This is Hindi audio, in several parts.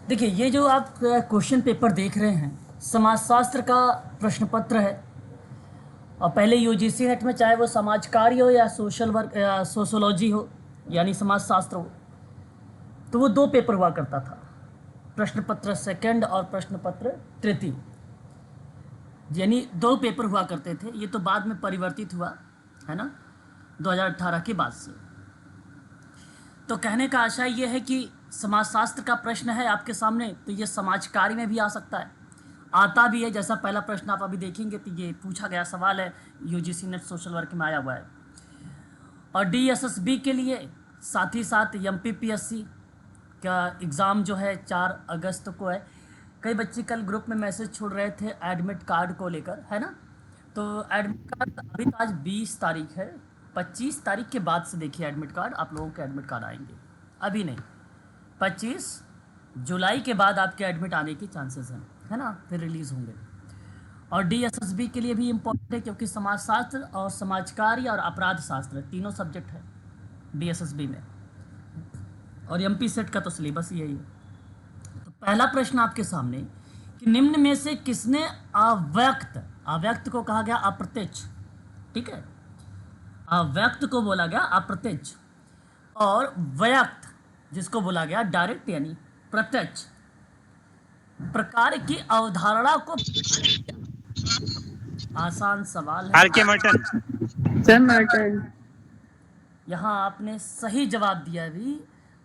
देखिए, ये जो आप क्वेश्चन पेपर देख रहे हैं, समाजशास्त्र का प्रश्न पत्र है। और पहले यूजीसी नेट में, चाहे वो समाज कार्य हो या सोशल वर्क या सोशोलॉजी हो, यानी समाजशास्त्र हो, तो वो दो पेपर हुआ करता था, प्रश्न पत्र सेकंड और प्रश्न पत्र तृतीय। यानी दो पेपर हुआ करते थे। ये तो बाद में परिवर्तित हुआ है ना, 2018 के बाद से। तो कहने का आशय ये है कि समाजशास्त्र का प्रश्न है आपके सामने, तो ये समाज कार्य में भी आ सकता है, आता भी है। जैसा पहला प्रश्न आप अभी देखेंगे तो ये पूछा गया सवाल है, यूजीसी नेट सोशल वर्क में आया हुआ है। और डीएसएसबी के लिए साथ ही साथ एमपीपीएससी का एग्ज़ाम जो है 4 अगस्त को है। कई बच्चे कल ग्रुप में मैसेज छोड़ रहे थे एडमिट कार्ड को लेकर, है ना। तो एडमिट कार्ड अभी तो आज 20 तारीख है, 25 तारीख के बाद से देखिए एडमिट कार्ड, आप लोगों के एडमिट कार्ड आएंगे। अभी नहीं, 25 जुलाई के बाद आपके एडमिट आने के चांसेस हैं, है ना, फिर रिलीज़ होंगे। और डीएसएसबी के लिए भी इम्पोर्टेंट है, क्योंकि समाजशास्त्र और समाज कार्य और अपराध शास्त्र तीनों सब्जेक्ट है डीएसएसबी में। और एमपी सेट का तो सिलेबस यही है। तो पहला प्रश्न आपके सामने कि निम्न में से किसने अव्यक्त, अव्यक्त को कहा गया अप्रत्यक्ष, ठीक है, अव्यक्त को बोला गया अप्रत्यक्ष, और व्यक्त जिसको बोला गया डायरेक्ट यानी प्रत्यक्ष प्रकार की अवधारणा को। आसान सवाल है। आर के मटन। Sir mutton. यहाँ आपने सही जवाब दिया भी।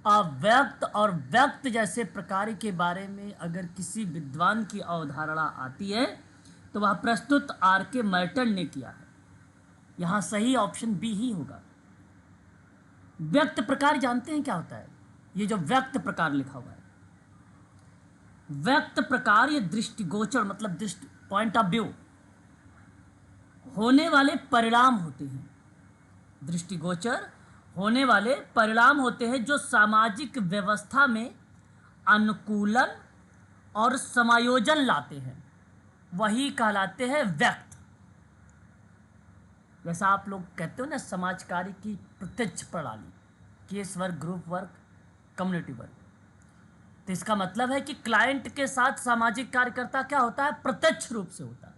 अव्यक्त और व्यक्त जैसे प्रकार के बारे में अगर किसी विद्वान की अवधारणा आती है तो वह प्रस्तुत आर के मर्टन ने किया है। यहाँ सही ऑप्शन बी ही होगा। व्यक्त प्रकार जानते हैं क्या होता है? ये जो व्यक्त प्रकार लिखा हुआ है, व्यक्त प्रकार ये दृष्टिगोचर मतलब दृष्टि, पॉइंट ऑफ व्यू, होने वाले परिणाम होते हैं। दृष्टिगोचर होने वाले परिणाम होते हैं जो सामाजिक व्यवस्था में अनुकूलन और समायोजन लाते हैं, वही कहलाते हैं व्यक्त। जैसा आप लोग कहते हो ना समाज कार्य की प्रत्यक्ष प्रणाली, case work, group work, community work, तो इसका मतलब है कि क्लाइंट के साथ सामाजिक कार्यकर्ता क्या होता है, प्रत्यक्ष रूप से होता है,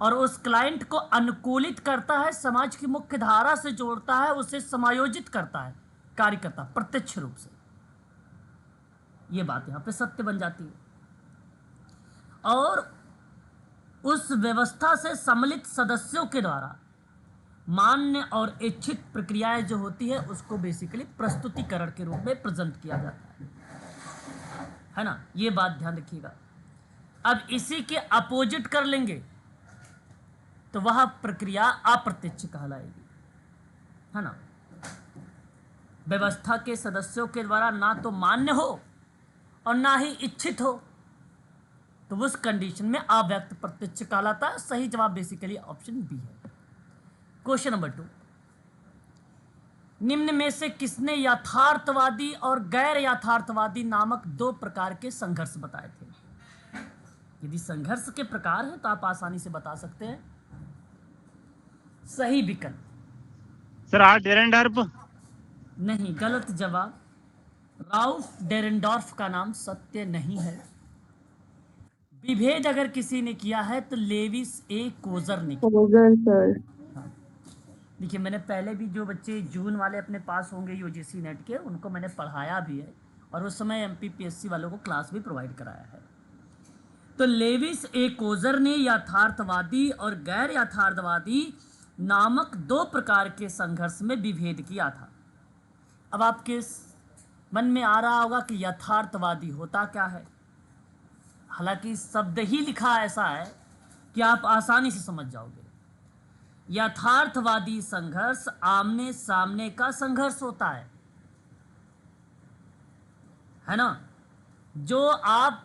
और उस क्लाइंट को अनुकूलित करता है, समाज की मुख्य धारा से जोड़ता है, उसे समायोजित करता है कार्यकर्ता प्रत्यक्ष रूप से। ये बात यहां पे सत्य बन जाती है। और उस व्यवस्था से सम्मिलित सदस्यों के द्वारा मान्य और इच्छित प्रक्रियाएं जो होती है उसको बेसिकली प्रस्तुतिकरण के रूप में प्रेजेंट किया जाता है ना। ये बात ध्यान रखिएगा। अब इसी के अपोजिट कर लेंगे तो वह प्रक्रिया अप्रत्यक्ष कहलाएगी, है ना। व्यवस्था के सदस्यों के द्वारा ना तो मान्य हो और ना ही इच्छित हो, तो उस कंडीशन में अव्यक्त प्रत्यक्ष कहलाता है। सही जवाब बेसिकली ऑप्शन बी है। क्वेश्चन नंबर 2, निम्न में से किसने यथार्थवादी और गैर यथार्थवादी नामक दो प्रकार के संघर्ष बताए थे? यदि संघर्ष के प्रकार है तो आप आसानी से बता सकते हैं। सही विकल्प सर आर डेरेनडॉर्फ। नहीं, गलत जवाब। राउफ डेरेनडॉर्फ का नाम सत्य नहीं है। विभेद अगर किसी ने किया है तो लेविस ए कोजर ने किया। Coser sir. हाँ। देखिए, मैंने पहले भी जो बच्चे जून वाले अपने पास होंगे यूजीसी नेट के, उनको मैंने पढ़ाया भी है, और उस समय एमपीपीएससी वालों को क्लास भी प्रोवाइड कराया है। तो लेविस ए कोजर ने यथार्थवादी और गैर यथार्थवादी नामक दो प्रकार के संघर्ष में विभेद किया था। अब आपके मन में आ रहा होगा कि यथार्थवादी होता क्या है। हालांकि शब्द ही लिखा ऐसा है कि आप आसानी से समझ जाओगे। यथार्थवादी संघर्ष आमने सामने का संघर्ष होता है ना, जो आप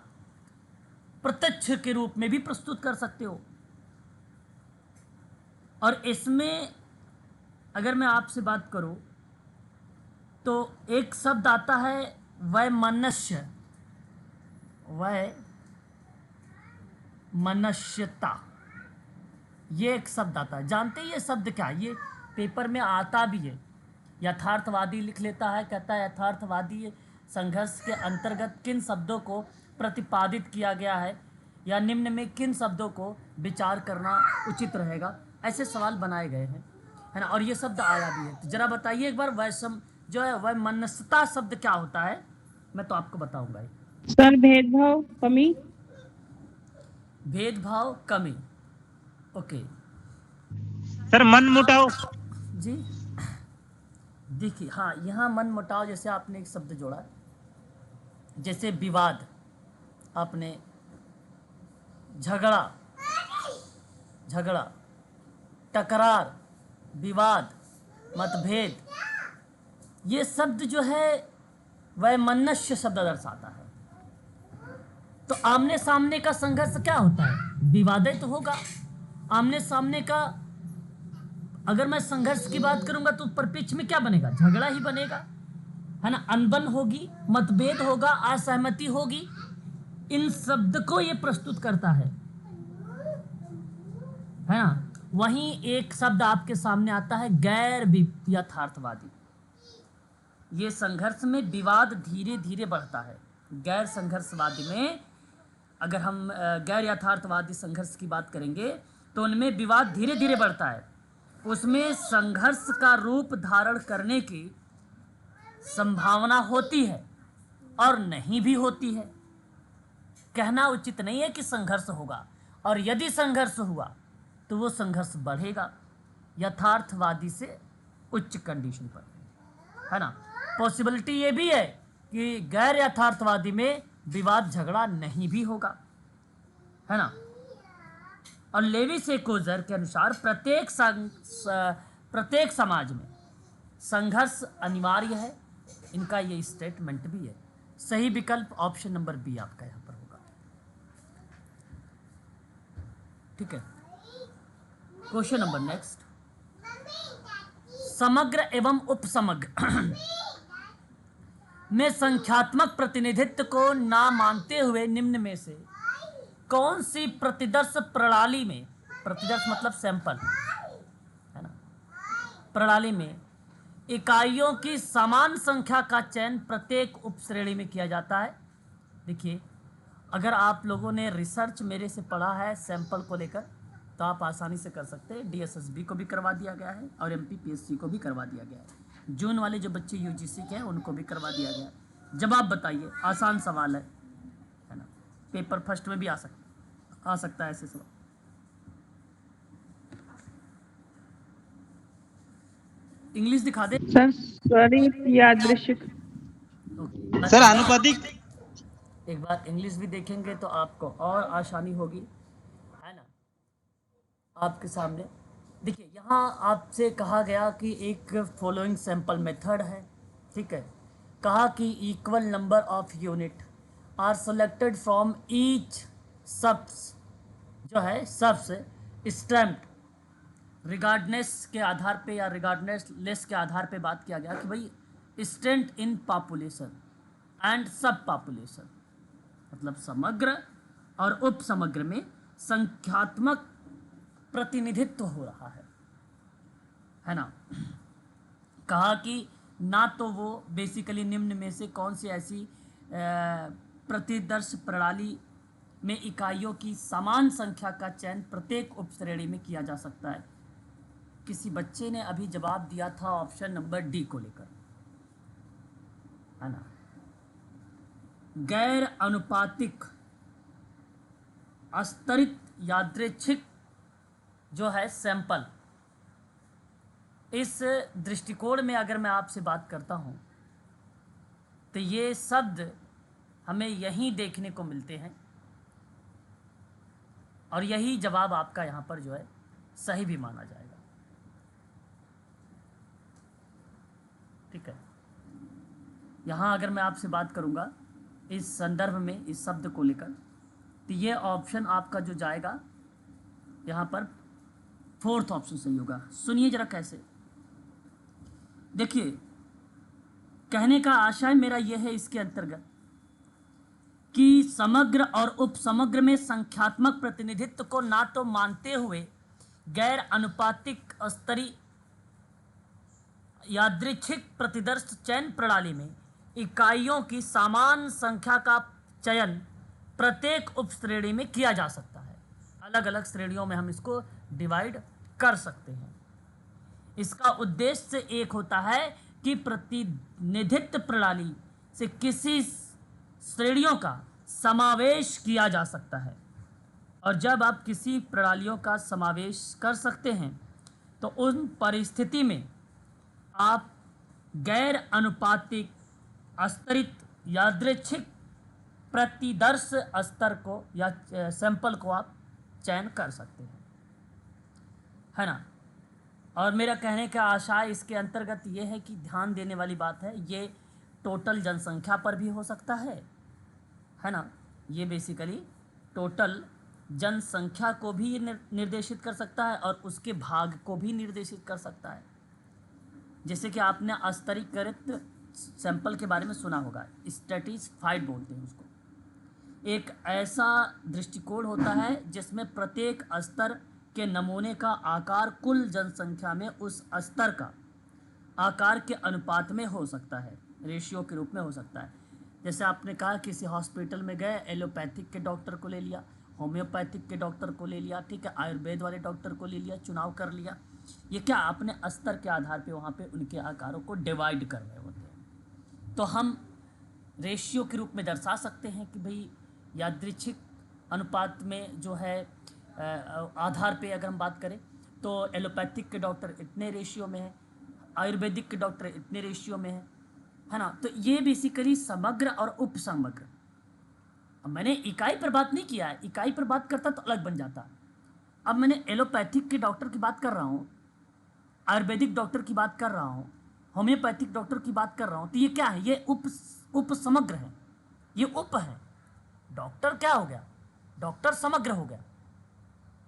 प्रत्यक्ष के रूप में भी प्रस्तुत कर सकते हो। और इसमें अगर मैं आपसे बात करूं तो एक शब्द आता है वैमनस्य, वैमनस्यता, ये एक शब्द आता है। जानते हैं ये शब्द क्या है? ये पेपर में आता भी है। यथार्थवादी लिख लेता है, कहता है यथार्थवादी संघर्ष के अंतर्गत किन शब्दों को प्रतिपादित किया गया है या निम्न में किन शब्दों को विचार करना उचित रहेगा, ऐसे सवाल बनाए गए हैं, है ना। और ये शब्द आया भी है, तो जरा बताइए एक बार वैषम जो है वैमनस्यता शब्द क्या होता है, मैं तो आपको बताऊंगा ही। सर भेदभाव कमी। भेदभाव कमी, ओके सर मन मुटाव। जी। देखिए हाँ, यहाँ मन मुटाव जैसे आपने एक शब्द जोड़ा, जैसे विवाद, आपने झगड़ा, झगड़ा, टकरार, विवाद, मतभेद, ये शब्द जो है वैमनस्य शब्द दर्शाता है। तो आमने सामने का संघर्ष क्या होता है, विवादित होगा। आमने सामने का अगर मैं संघर्ष की बात करूंगा तो परिप्रेक्ष्य में क्या बनेगा, झगड़ा ही बनेगा, है ना। अनबन होगी, मतभेद होगा, असहमति होगी, इन शब्द को ये प्रस्तुत करता है ना। वहीं एक शब्द आपके सामने आता है गैर यथार्थवादी। ये संघर्ष में विवाद धीरे धीरे बढ़ता है। गैर संघर्षवादी में अगर हम गैर यथार्थवादी संघर्ष की बात करेंगे तो उनमें विवाद धीरे धीरे बढ़ता है, उसमें संघर्ष का रूप धारण करने की संभावना होती है और नहीं भी होती है। कहना उचित नहीं है कि संघर्ष होगा, और यदि संघर्ष हुआ तो वो संघर्ष बढ़ेगा यथार्थवादी से उच्च कंडीशन पर, है ना। पॉसिबिलिटी ये भी है कि गैर यथार्थवादी में विवाद झगड़ा नहीं भी होगा, है ना। और लेवी से कोजर के अनुसार प्रत्येक समाज में संघर्ष अनिवार्य है, इनका ये स्टेटमेंट भी है। सही विकल्प ऑप्शन नंबर बी आपका यहाँ पर होगा, ठीक है। क्वेश्चन नंबर नेक्स्ट, समग्र एवं उपसमग्र में संख्यात्मक प्रतिनिधित्व को ना मानते हुए निम्न में से कौन सी प्रतिदर्श प्रणाली में, प्रतिदर्श मतलब सैंपल, है ना, प्रणाली में इकाइयों की समान संख्या का चयन प्रत्येक उपश्रेणी में किया जाता है। देखिए, अगर आप लोगों ने रिसर्च मेरे से पढ़ा है सैंपल को लेकर तो आप आसानी से कर सकते हैं। डीएसएसबी को भी करवा दिया गया है और एमपीपीएससी को भी करवा दिया गया है। जून वाले जो बच्चे यूजीसी के हैं उनको भी करवा दिया गया है। जवाब बताइए, आसान सवाल है ना, पेपर फर्स्ट में भी आ सकता है ऐसे सवाल। इंग्लिश दिखा दे सर स्वरित यादृशिक। सर आनुपातिक। एक बार इंग्लिश भी देखेंगे तो आपको और आसानी होगी, है ना। आपके सामने देखिए, यहाँ आपसे कहा गया कि एक फॉलोइंग सैंपल मेथड है, ठीक है। कहा कि equal number of unit are selected from each subs, जो है सब्स स्टैम्प्ड रिगार्डनेस के आधार पे या रिगार्डनेस लेस के आधार पे बात किया गया कि भाई स्ट्रेंथ इन पॉपुलेशन एंड सब पॉपुलेशन, मतलब समग्र और उप समग्र में संख्यात्मक प्रतिनिधित्व हो रहा है ना। कहा कि ना तो वो बेसिकली निम्न में से कौन सी ऐसी प्रतिदर्श प्रणाली में इकाइयों की समान संख्या का चयन प्रत्येक उपश्रेणी में किया जा सकता है। किसी बच्चे ने अभी जवाब दिया था ऑप्शन नंबर डी को लेकर, है ना, गैर अनुपातिक अस्तरित यादृच्छिक जो है सैंपल। इस दृष्टिकोण में अगर मैं आपसे बात करता हूं तो ये शब्द हमें यहीं देखने को मिलते हैं और यही जवाब आपका यहाँ पर जो है सही भी माना जाएगा, ठीक है। यहाँ अगर मैं आपसे बात करूँगा इस संदर्भ में इस शब्द को लेकर तो ये ऑप्शन आपका जो जाएगा यहाँ पर फोर्थ ऑप्शन सही होगा। सुनिए जरा कैसे, देखिए, कहने का आशय मेरा यह है इसके अंतर्गत कि समग्र और उपसमग्र में संख्यात्मक प्रतिनिधित्व को ना तो मानते हुए गैर अनुपातिक स्तरीय यादृच्छिक प्रतिदर्श चयन प्रणाली में इकाइयों की समान संख्या का चयन प्रत्येक उप श्रेणी में किया जा सकता है। अलग अलग श्रेणियों में हम इसको डिवाइड कर सकते हैं। इसका उद्देश्य एक होता है कि प्रतिनिधित्व प्रणाली से किसी श्रेणियों का समावेश किया जा सकता है, और जब आप किसी प्रणालियों का समावेश कर सकते हैं तो उन परिस्थिति में आप गैर अनुपातिक स्तरित यादृच्छिक प्रतिदर्श स्तर को या सैंपल को आप चयन कर सकते हैं, है ना। और मेरा कहने का आशय इसके अंतर्गत ये है कि ध्यान देने वाली बात है, ये टोटल जनसंख्या पर भी हो सकता है ना। ये बेसिकली टोटल जनसंख्या को भी निर्देशित कर सकता है और उसके भाग को भी निर्देशित कर सकता है। जैसे कि आपने स्तरीकृत सैंपल के बारे में सुना होगा, स्ट्रेटिफाइड बोलते हैं उसको। एक ऐसा दृष्टिकोण होता है जिसमें प्रत्येक स्तर के नमूने का आकार कुल जनसंख्या में उस स्तर का आकार के अनुपात में हो सकता है, रेशियो के रूप में हो सकता है। जैसे आपने कहा किसी हॉस्पिटल में गए, एलोपैथिक के डॉक्टर को ले लिया, होम्योपैथिक के डॉक्टर को ले लिया, ठीक है, आयुर्वेद वाले डॉक्टर को ले लिया, चुनाव कर लिया। ये क्या अपने स्तर के आधार पे वहाँ पे उनके आकारों को डिवाइड कर रहे होते हैं। तो हम रेशियो के रूप में दर्शा सकते हैं कि भाई यादृच्छिक अनुपात में जो है आधार पे अगर हम बात करें तो एलोपैथिक के डॉक्टर इतने रेशियो में है, आयुर्वेदिक के डॉक्टर इतने रेशियो में है ना। तो ये बेसिकली समग्र और उपसमग्र। अब मैंने इकाई पर बात नहीं किया है, इकाई पर बात करता तो अलग बन जाता। अब मैंने एलोपैथिक के डॉक्टर की बात कर रहा हूँ, आयुर्वेदिक डॉक्टर की बात कर रहा हूँ, होम्योपैथिक डॉक्टर की बात कर रहा हूँ, तो ये क्या है, ये उप समग्र है, ये उप है। डॉक्टर क्या हो गया, डॉक्टर समग्र हो गया।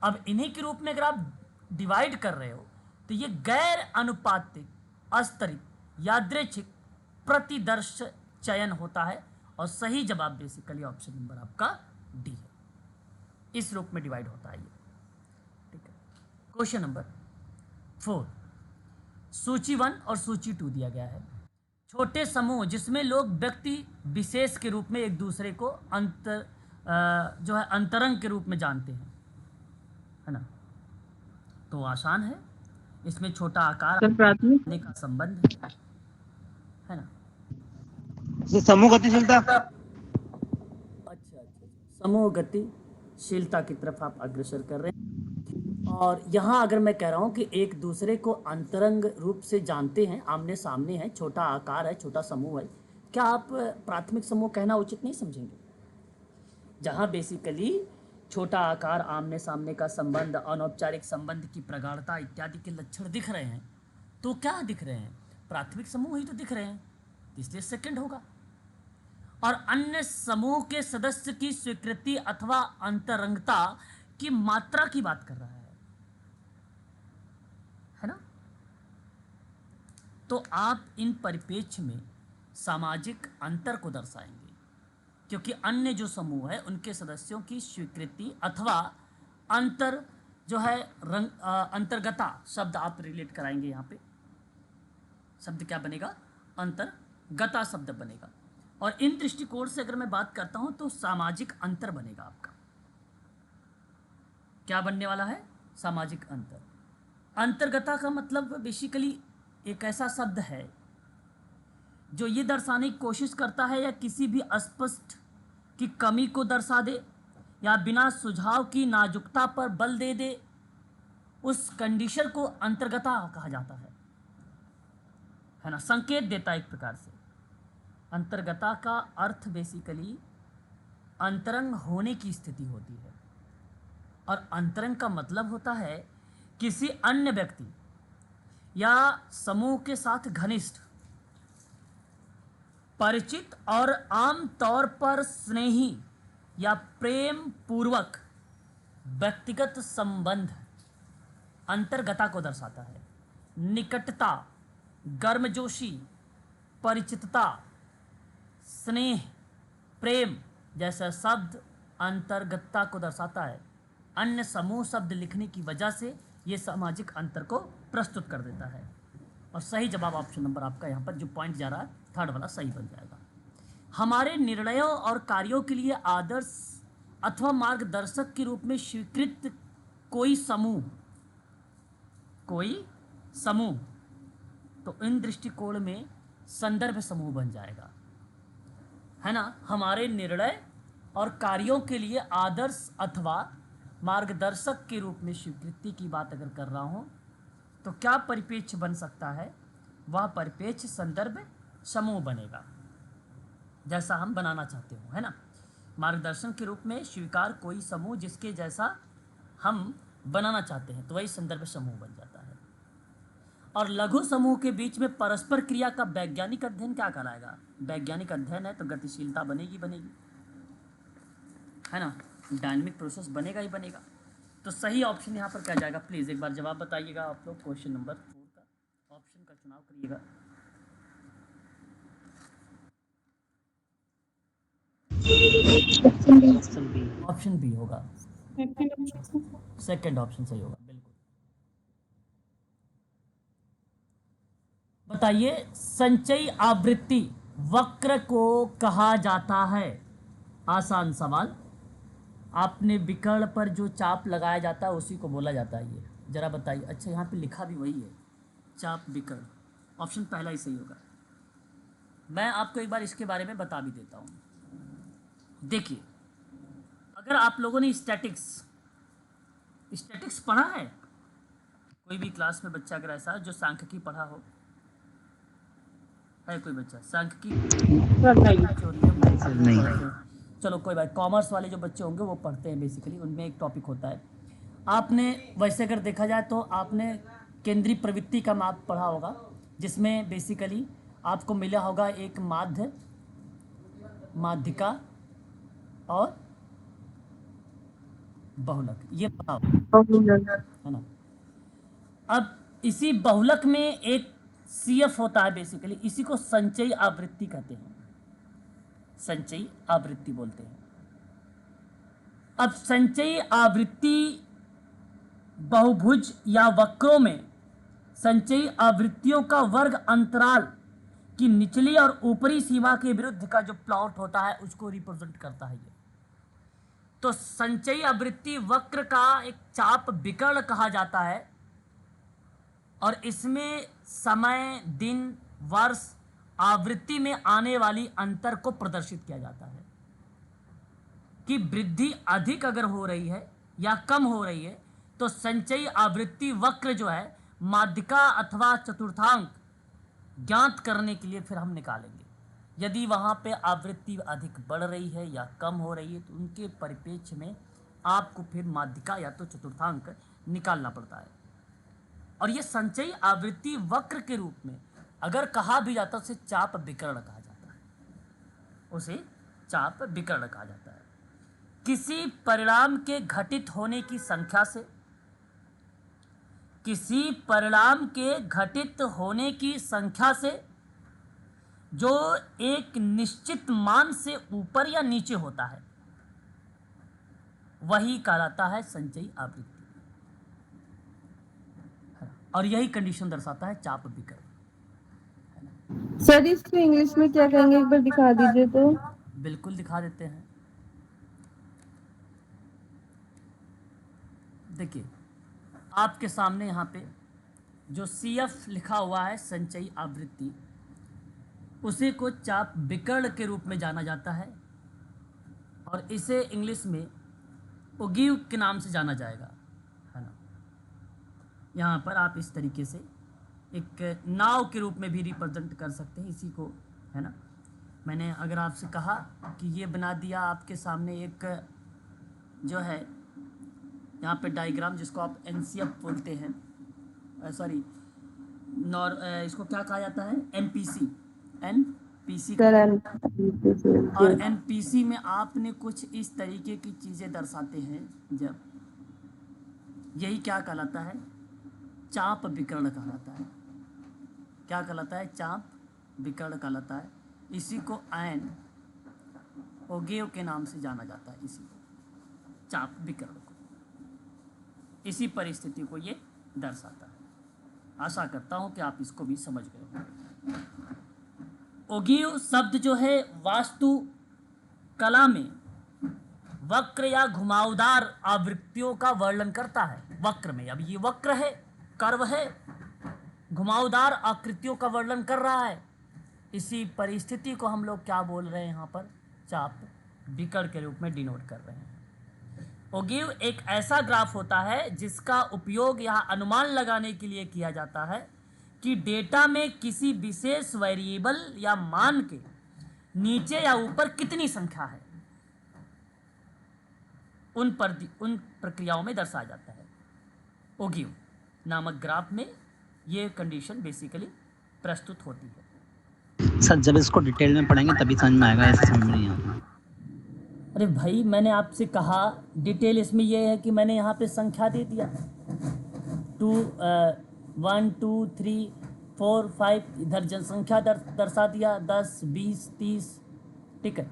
अब इन्हीं के रूप में अगर आप डिवाइड कर रहे हो तो ये गैर अनुपातिक अस्तरित यादृच्छिक प्रतिदर्श चयन होता है, और सही जवाब बेसिकली ऑप्शन नंबर आपका डी है। इस रूप में डिवाइड होता है ये, ठीक है। क्वेश्चन नंबर 4, सूची 1 और सूची 2 दिया गया है। छोटे समूह जिसमें लोग व्यक्ति विशेष के रूप में एक दूसरे को जो है अंतरंग के रूप में जानते हैं, है ना। तो आसान है, इसमें छोटा आकार सर प्राथमिक का संबंध है ना। समूह गतिशीलता। अच्छा, समूह गतिशीलता की तरफ आप अग्रसर कर रहे हैं। और यहाँ अगर मैं कह रहा हूँ कि एक दूसरे को अंतरंग रूप से जानते हैं, आमने सामने है, छोटा आकार है, छोटा समूह है, क्या आप प्राथमिक समूह कहना उचित नहीं समझेंगे? जहाँ बेसिकली छोटा आकार, आमने सामने का संबंध, अनौपचारिक संबंध की प्रगाढ़ता इत्यादि के लक्षण दिख रहे हैं, तो क्या दिख रहे हैं? प्राथमिक समूह ही तो दिख रहे हैं, इसलिए सेकंड होगा। और अन्य समूह के सदस्य की स्वीकृति अथवा अंतरंगता की मात्रा की बात कर रहा है ना। तो आप इन परिप्रेक्ष्य में सामाजिक अंतर को दर्शाएंगे, क्योंकि अन्य जो समूह है उनके सदस्यों की स्वीकृति अथवा अंतर जो है अंतर्गता शब्द आप रिलेट कराएंगे। यहाँ पे शब्द क्या बनेगा? अंतर्गता शब्द बनेगा। और इन दृष्टिकोण से अगर मैं बात करता हूं तो सामाजिक अंतर बनेगा आपका। क्या बनने वाला है? सामाजिक अंतर। अंतर्गता का मतलब बेसिकली एक ऐसा शब्द है जो ये दर्शाने की कोशिश करता है या किसी भी अस्पष्ट की कमी को दर्शा दे या बिना सुझाव की नाजुकता पर बल दे दे, उस कंडीशन को अंतर्गता कहा जाता है ना। संकेत देता है एक प्रकार से। अंतर्गता का अर्थ बेसिकली अंतरंग होने की स्थिति होती है, और अंतरंग का मतलब होता है किसी अन्य व्यक्ति या समूह के साथ घनिष्ठ, परिचित और आम तौर पर स्नेही या प्रेम पूर्वक व्यक्तिगत संबंध अंतर्गता को दर्शाता है। निकटता, गर्मजोशी, परिचितता, स्नेह, प्रेम जैसा शब्द अंतर्गतता को दर्शाता है। अन्य समूह शब्द लिखने की वजह से ये सामाजिक अंतर को प्रस्तुत कर देता है। और सही जवाब ऑप्शन नंबर आपका यहाँ पर जो पॉइंट जा रहा है थर्ड वाला सही बन जाएगा। हमारे निर्णयों और कार्यों के लिए आदर्श अथवा मार्गदर्शक के रूप में स्वीकृत कोई समूह, कोई समूह, तो इन दृष्टिकोण में संदर्भ समूह बन जाएगा, है ना। हमारे निर्णय और कार्यों के लिए आदर्श अथवा मार्गदर्शक के रूप में स्वीकृति की बात अगर कर रहा हूं तो क्या परिप्रेक्ष्य बन सकता है, वह परिप्रेक्ष्य संदर्भ समूह बनेगा, जैसा हम बनाना चाहते हो, है ना। मार्गदर्शन के रूप में स्वीकार कोई समूह जिसके जैसा हम बनाना चाहते हैं, तो वही संदर्भ समूह बन जाता है। और लघु समूह के बीच में परस्पर क्रिया का वैज्ञानिक अध्ययन क्या कहलाएगा? वैज्ञानिक अध्ययन है तो गतिशीलता बनेगी, है ना, डायनेमिक प्रोसेस बनेगा ही बनेगा। तो सही ऑप्शन यहाँ पर क्या जाएगा? प्लीज़ एक बार जवाब बताइएगा आप लोग। क्वेश्चन नंबर 4 का ऑप्शन का चुनाव करिएगा। ऑप्शन बी होगा, सेकंड ऑप्शन सही होगा, बिल्कुल। बताइए, संचयी आवृत्ति वक्र को कहा जाता है? आसान सवाल। आपने विकर्ण पर जो चाप लगाया जाता है उसी को बोला जाता है, ये जरा बताइए। अच्छा, यहाँ पे लिखा भी वही है, चाप विकर्ण। ऑप्शन पहला ही सही होगा। मैं आपको एक बार इसके बारे में बता भी देता हूँ। देखिए, अगर आप लोगों ने स्टैटिक्स पढ़ा है, कोई भी क्लास में बच्चा अगर ऐसा जो सांख्यिकी पढ़ा हो, है कोई बच्चा सांख्यिकी? नहीं। चलो कोई बात, कॉमर्स वाले जो बच्चे होंगे वो पढ़ते हैं बेसिकली, उनमें एक टॉपिक होता है। आपने वैसे अगर देखा जाए तो आपने केंद्रीय प्रवृत्ति का माप पढ़ा होगा, जिसमें बेसिकली आपको मिला होगा एक माध्य, माध्यिका और बहुलक, ये पढ़ा होगा, है ना। अब इसी बहुलक में एक CF होता है, बेसिकली इसी को संचयी आवृत्ति कहते हैं, संचयी आवृत्ति बोलते हैं। अब संचयी आवृत्ति बहुभुज या वक्रों में संचयी आवृत्तियों का वर्ग अंतराल की निचली और ऊपरी सीमा के विरुद्ध का जो प्लॉट होता है उसको रिप्रेजेंट करता है ये। तो संचयी आवृत्ति वक्र का एक चाप विकर्ण कहा जाता है, और इसमें समय, दिन, वर्ष, आवृत्ति में आने वाली अंतर को प्रदर्शित किया जाता है कि वृद्धि अधिक अगर हो रही है या कम हो रही है, तो संचयी आवृत्ति वक्र जो है माध्यिका अथवा चतुर्थांक ज्ञात करने के लिए फिर हम निकालेंगे। यदि वहाँ पे आवृत्ति अधिक बढ़ रही है या कम हो रही है तो उनके परिप्रेक्ष्य में आपको फिर माध्यिका या तो चतुर्थांक निकालना पड़ता है। और ये संचयी आवृत्ति वक्र के रूप में अगर कहा भी जाता है उसे चाप विकर्ण कहा जाता है, उसे चाप विकर्ण कहा जाता है। किसी परिणाम के घटित होने की संख्या से, किसी परिणाम के घटित होने की संख्या से जो एक निश्चित मान से ऊपर या नीचे होता है वही कहलाता है संचयी आवृत्ति, और यही कंडीशन दर्शाता है चाप विकर्ण। सर इसको इंग्लिश में क्या कहेंगे, एक बार दिखा दीजिए तो। बिल्कुल दिखा देते हैं। देखिए, आपके सामने यहाँ पे जो CF लिखा हुआ है संचयी आवृत्ति, उसी को चाप विकर्ण के रूप में जाना जाता है, और इसे इंग्लिश में ओगिव के नाम से जाना जाएगा, है ना। यहाँ पर आप इस तरीके से एक नाव के रूप में भी रिप्रेजेंट कर सकते हैं इसी को, है ना। मैंने अगर आपसे कहा कि ये बना दिया आपके सामने एक जो है यहाँ पे डायग्राम, जिसको आप NCF बोलते हैं, सॉरी इसको क्या कहा जाता है, NPC और NPC में आपने कुछ इस तरीके की चीज़ें दर्शाते हैं, जब यही क्या कहलाता है, चाप विकर्ण कहलाता है। क्या कहलाता है? चाप विकर्ण कहलाता है। इसी को आयन ओगेव के नाम से जाना जाता है, इसी को चाप विकर्ण को, इसी परिस्थिति को ये दर्शाता है। आशा करता हूँ कि आप इसको भी समझ गए हो। ओगिव शब्द जो है वास्तु कला में वक्र या घुमावदार आवृत्तियों का वर्णन करता है। वक्र में, अब ये वक्र है, कर्व है, घुमावदार आकृतियों का वर्णन कर रहा है। इसी परिस्थिति को हम लोग क्या बोल रहे हैं यहाँ पर, चाप विकर्ण के रूप में डिनोट कर रहे हैं। ओगिव एक ऐसा ग्राफ होता है जिसका उपयोग यहाँ अनुमान लगाने के लिए किया जाता है कि डेटा में किसी विशेष वेरिएबल या मान के नीचे या ऊपर कितनी संख्या है, उन प्रक्रियाओं में दर्शाया जाता है। ओगिव नामक ग्राफ में ये कंडीशन बेसिकली प्रस्तुत होती है। सर जब इसको डिटेल में पढ़ेंगे तभी समझ में आएगा, ऐसे समझ में नहीं आता। अरे भाई मैंने आपसे कहा डिटेल इसमें यह है कि मैंने यहाँ पे संख्या दे दिया 1 2 3 4 5, इधर जनसंख्या दर्शा दिया 10 20 30, ठीक है,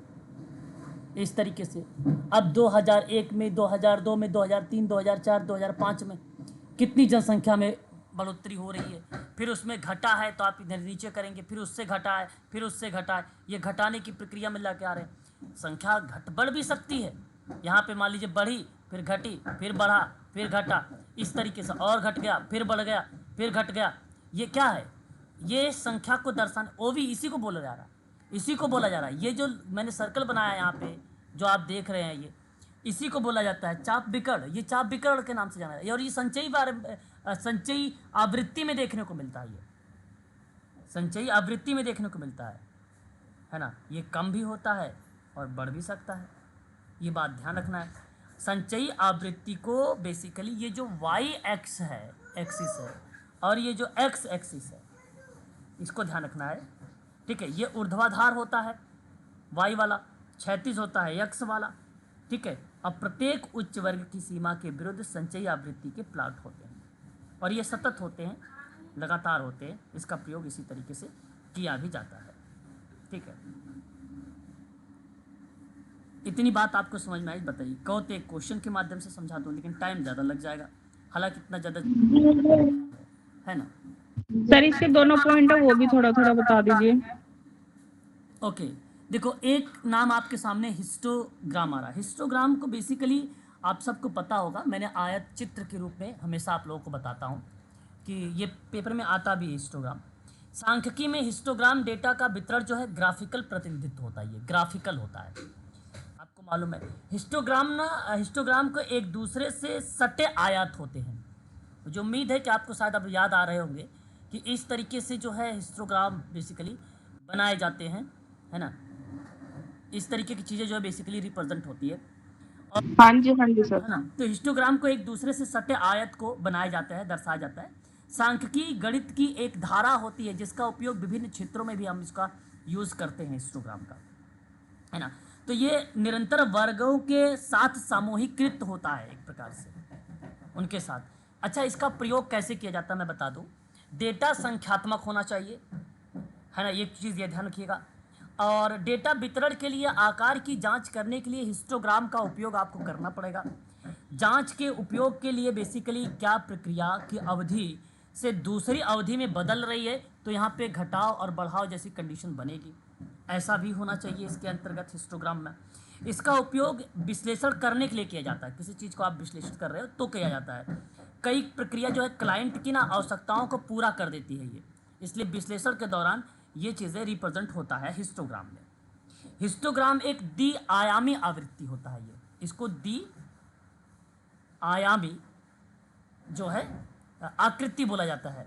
इस तरीके से। अब 2001 में, 2002 में, 2003, 2004, 2005 में कितनी जनसंख्या में बढ़ोतरी हो रही है, फिर उसमें घटा है तो आप इधर नीचे करेंगे, फिर उससे घटा है, फिर उससे घटा है, ये घटाने की प्रक्रिया में लाके आ रहे हैं। संख्या बढ़ भी सकती है, यहाँ पे मान लीजिए बढ़ी, फिर घटी, फिर बढ़ा, फिर घटा, इस तरीके से, और घट गया, फिर बढ़ गया, फिर घट गया। ये क्या है, ये संख्या को दर्शाने, वो भी इसी को बोला जा रहा है, इसी को बोला जा रहा है। ये जो मैंने सर्कल बनाया यहाँ पे जो आप देख रहे हैं, ये इसी को बोला जाता है चाप विकर्ण। ये चाप विकर्ण के नाम से जाना है और ये संचयी आवृत्ति में देखने को मिलता है। ये संचयी आवृत्ति में देखने को मिलता है ना। ये कम भी होता है और बढ़ भी सकता है, ये बात ध्यान रखना है। संचयी आवृत्ति को बेसिकली ये जो वाई एक्स है, एक्सिस है, और ये जो एक्स एक्सिस है, इसको ध्यान रखना है, ठीक है। ये ऊर्ध्वाधर होता है वाई वाला, क्षैतिज होता है एक्स वाला, ठीक है। अब प्रत्येक उच्च वर्ग की सीमा के विरुद्ध संचयी आवृत्ति के प्लॉट होते हैं और ये सतत होते हैं, लगातार होते हैं। इसका प्रयोग इसी तरीके से किया भी जाता है, ठीक है। इतनी बात आपको समझ में आई, बताइए। कहो तो एक क्वेश्चन के माध्यम से समझा दूँ, लेकिन टाइम ज़्यादा लग जाएगा, हालांकि इतना ज़्यादा है ना। सर इसके दोनों पॉइंट है वो भी थोड़ा थोड़ा बता दीजिए। ओके, देखो एक नाम आपके सामने हिस्टोग्राम आ रहा है। हिस्टोग्राम को बेसिकली आप सबको पता होगा, मैंने आयत चित्र के रूप में हमेशा आप लोगों को बताता हूँ कि ये पेपर में आता भी है हिस्टोग्राम। सांख्यिकी में हिस्टोग्राम डेटा का वितरण जो है ग्राफिकल प्रतिनिधित्व होता है, ये ग्राफिकल होता है, आपको मालूम है। हिस्टोग्राम को एक दूसरे से सटे आयत होते हैं, जो उम्मीद है कि आपको शायद अब याद आ रहे होंगे कि इस तरीके से जो है हिस्टोग्राम बेसिकली बनाए जाते हैं, है ना। इस तरीके की चीज़ें जो है बेसिकली रिप्रेजेंट होती है, और हाँ जी सर, है ना। तो हिस्टोग्राम को एक दूसरे से सटे आयत को बनाया जाता है, दर्शाया जाता है। सांख्यिकी गणित की एक धारा होती है जिसका उपयोग विभिन्न क्षेत्रों में भी हम इसका यूज़ करते हैं, हिस्टोग्राम का, है ना। तो ये निरंतर वर्गों के साथ सामूहिकृत होता है एक प्रकार से उनके साथ। अच्छा, इसका प्रयोग कैसे किया जाता है मैं बता दूं। डेटा संख्यात्मक होना चाहिए, है ना, ये चीज़ ये ध्यान रखिएगा। और डेटा वितरण के लिए आकार की जांच करने के लिए हिस्टोग्राम का उपयोग आपको करना पड़ेगा। जांच के उपयोग के लिए बेसिकली क्या प्रक्रिया की अवधि से दूसरी अवधि में बदल रही है, तो यहाँ पे घटाव और बढ़ाव जैसी कंडीशन बनेगी, ऐसा भी होना चाहिए इसके अंतर्गत हिस्टोग्राम में। इसका उपयोग विश्लेषण करने के लिए किया जाता है, किसी चीज़ को आप विश्लेषण कर रहे हो तो किया जाता है। कई प्रक्रिया जो है क्लाइंट की ना आवश्यकताओं को पूरा कर देती है ये, इसलिए विश्लेषण के दौरान ये चीज़ें रिप्रेजेंट होता है हिस्टोग्राम में। हिस्टोग्राम एक द्वि आयामी आवृत्ति होता है, ये इसको द्वि आयामी जो है आकृति बोला जाता है,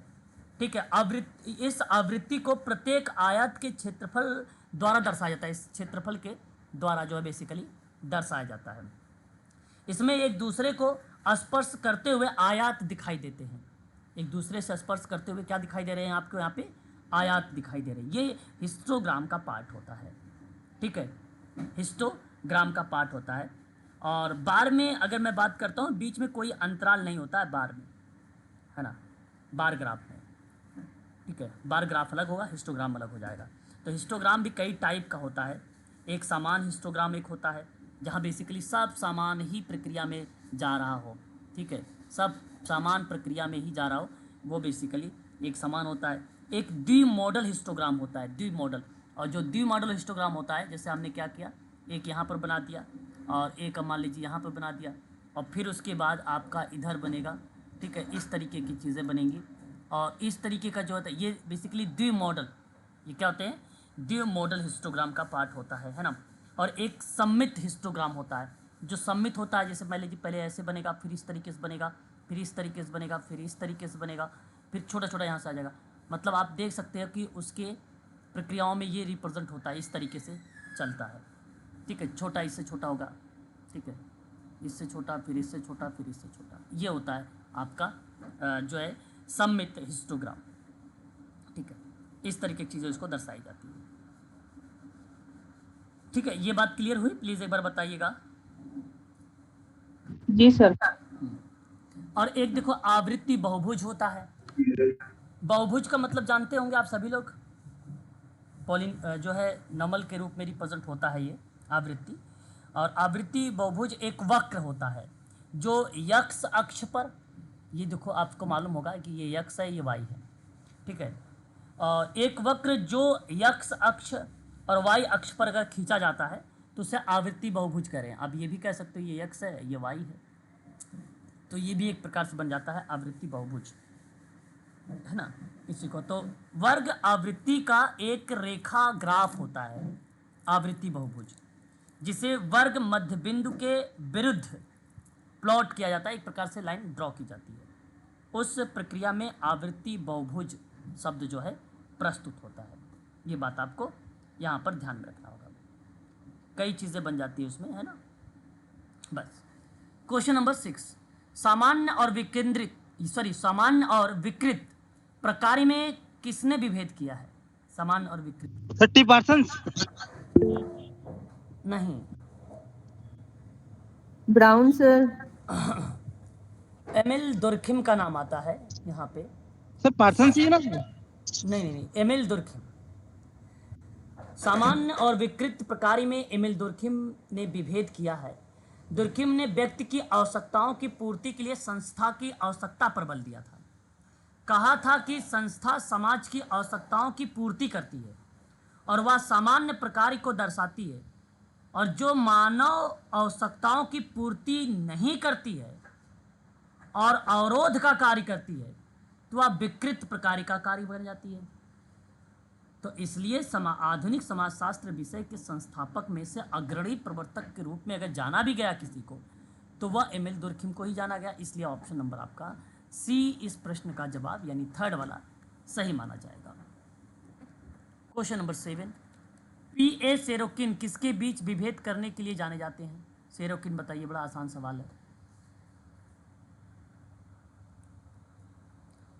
ठीक है। आवृत्ति, इस आवृत्ति को प्रत्येक आयत के क्षेत्रफल द्वारा दर्शाया जाता है, इस क्षेत्रफल के द्वारा जो है बेसिकली दर्शाया जाता है। इसमें एक दूसरे को स्पर्श करते हुए आयत दिखाई देते हैं, एक दूसरे से स्पर्श करते हुए क्या दिखाई दे रहे हैं आपको यहाँ पे, आयत दिखाई दे रही है। ये हिस्टोग्राम का पार्ट होता है, ठीक है, हिस्टोग्राम का पार्ट होता है। और बार में अगर मैं बात करता हूँ, बीच में कोई अंतराल नहीं होता है बार में, है ना, बार ग्राफ में, ठीक है। बार ग्राफ अलग होगा, हिस्टोग्राम अलग हो जाएगा। तो हिस्टोग्राम भी कई टाइप का होता है। एक समान हिस्टोग्राम एक होता है जहाँ बेसिकली सब समान ही प्रक्रिया में जा रहा हो, ठीक है, सब समान प्रक्रिया में ही जा रहा हो, वो बेसिकली एक समान होता है। एक द्वि मॉडल हिस्टोग्राम होता है, द्वि मॉडल, और जो द्विमॉडल हिस्टोग्राम होता है, जैसे हमने क्या किया, एक यहाँ पर बना दिया और एक मान लीजिए यहाँ पर बना दिया, और फिर उसके बाद आपका इधर बनेगा, ठीक है, इस तरीके की चीज़ें बनेंगी। और इस तरीके का जो होता है ये बेसिकली द्विमॉडल, ये क्या होते हैं, द्विमॉडल हिस्टोग्राम का पार्ट होता है ना। और एक सममित हिस्टोग्राम होता है, जो सममित होता है, जैसे मान लीजिए पहले ऐसे बनेगा, फिर इस तरीके से बनेगा, फिर इस तरीके से बनेगा, फिर इस तरीके से बनेगा, फिर छोटा छोटा यहाँ से आ जाएगा। मतलब आप देख सकते हैं कि उसके प्रक्रियाओं में ये रिप्रेजेंट होता है, इस तरीके से चलता है, ठीक है। छोटा इससे छोटा होगा, ठीक है, इससे छोटा, फिर इससे छोटा, फिर इससे छोटा, ये होता है आपका जो है सममित हिस्टोग्राम, ठीक है। इस तरीके की चीज़ें इसको दर्शाई जाती है, ठीक है। ये बात क्लियर हुई? प्लीज़ एक बार बताइएगा। जी सर। और एक देखो आवृत्ति बहुभुज होता है। बहुभुज का मतलब जानते होंगे आप सभी लोग, पॉलिन जो है नमल के रूप में रिप्रेजेंट होता है ये आवृत्ति। और आवृत्ति बहुभुज एक वक्र होता है जो यक्ष अक्ष पर, ये देखो आपको मालूम होगा कि ये यक्ष है, ये वाई है, ठीक है। और एक वक्र जो यक्ष अक्ष और वाई अक्ष पर अगर खींचा जाता है तो उसे आवृत्ति बहुभुज करें। अब ये भी कह सकते हो ये यक्ष है, ये वाई है, तो ये भी एक प्रकार से बन जाता है आवृत्ति बहुभुज, है ना। इसी को तो वर्ग आवृत्ति का एक रेखा ग्राफ होता है आवृत्ति बहुभुज, जिसे वर्ग मध्य बिंदु के विरुद्ध प्लॉट किया जाता है, एक प्रकार से लाइन ड्रॉ की जाती है। उस प्रक्रिया में आवृत्ति बहुभुज शब्द जो है प्रस्तुत होता है। ये बात आपको यहाँ पर ध्यान में रखना होगा, कई चीज़ें बन जाती है उसमें, है ना। बस क्वेश्चन नंबर 6, सामान्य और विकृत प्रकार में किसने विभेद किया है? सामान्य और विकृत 30%। नहीं, ब्राउन सर। एमिल दुर्खिम का नाम आता है यहाँ पे। सर पार्सन ही है ना? नहीं, एमिल दुर्खिम। सामान्य और विकृत प्रकार में एमिल दुर्खिम ने विभेद किया है। दुर्खिम ने व्यक्ति की आवश्यकताओं की पूर्ति के लिए संस्था की आवश्यकता पर बल दिया था। कहा था कि संस्था समाज की आवश्यकताओं की पूर्ति करती है और वह सामान्य प्रकार को दर्शाती है, और जो मानव आवश्यकताओं की पूर्ति नहीं करती है और अवरोध का कार्य करती है तो वह विकृत प्रकार का कार्य बन जाती है। तो इसलिए आधुनिक समाजशास्त्र विषय के संस्थापक में से अग्रणी प्रवर्तक के रूप में अगर जाना भी गया किसी को तो वह एमिल दुर्खिम को ही जाना गया। इसलिए ऑप्शन नंबर आपका सी इस प्रश्न का जवाब यानी थर्ड वाला सही माना जाएगा। Question number 7, PA. सेरोकिन किसके बीच विभेद करने के लिए जाने जाते हैं? सेरोकिन बताइए, बड़ा आसान सवाल है।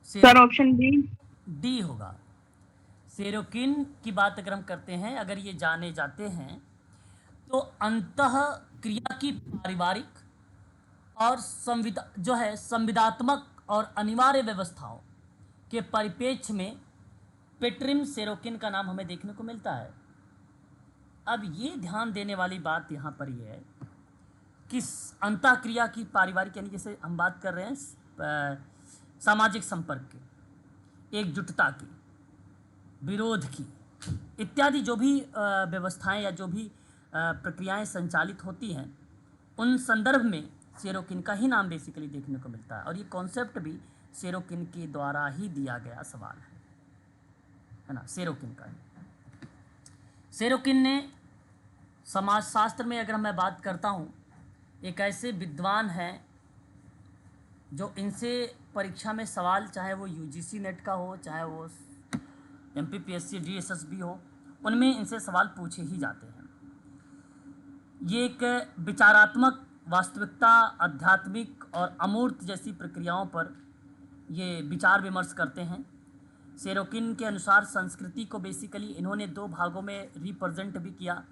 सर ऑप्शन डी होगा। सेरोकिन की बात अगर हम करते हैं, अगर ये जाने जाते हैं तो अंतः क्रिया की पारिवारिक और संविदात्मक और अनिवार्य व्यवस्थाओं के परिप्रेक्ष्य में पेट्रिम सेरोकिन का नाम हमें देखने को मिलता है। अब ये ध्यान देने वाली बात यहाँ पर ये है कि अंतः क्रिया की पारिवारिक यानी जैसे हम बात कर रहे हैं सामाजिक संपर्क की, एकजुटता की, विरोध की इत्यादि जो भी व्यवस्थाएं या जो भी प्रक्रियाएं संचालित होती हैं, उन संदर्भ में सेरोकिन का ही नाम बेसिकली देखने को मिलता है। और ये कॉन्सेप्ट भी सेरोकिन के द्वारा ही दिया गया सवाल है ना, सेरोकिन का ही। सेरोकिन ने समाजशास्त्र में अगर मैं बात करता हूँ, एक ऐसे विद्वान हैं जो इनसे परीक्षा में सवाल, चाहे वो यूजीसी नेट का हो, चाहे वो एमपीपीएससी डीएसएसबी हो, उनमें इनसे सवाल पूछे ही जाते हैं। ये एक विचारात्मक, वास्तविकता, आध्यात्मिक और अमूर्त जैसी प्रक्रियाओं पर ये विचार विमर्श करते हैं। सेरोकिन के अनुसार संस्कृति को बेसिकली इन्होंने दो भागों में रिप्रेजेंट भी किया,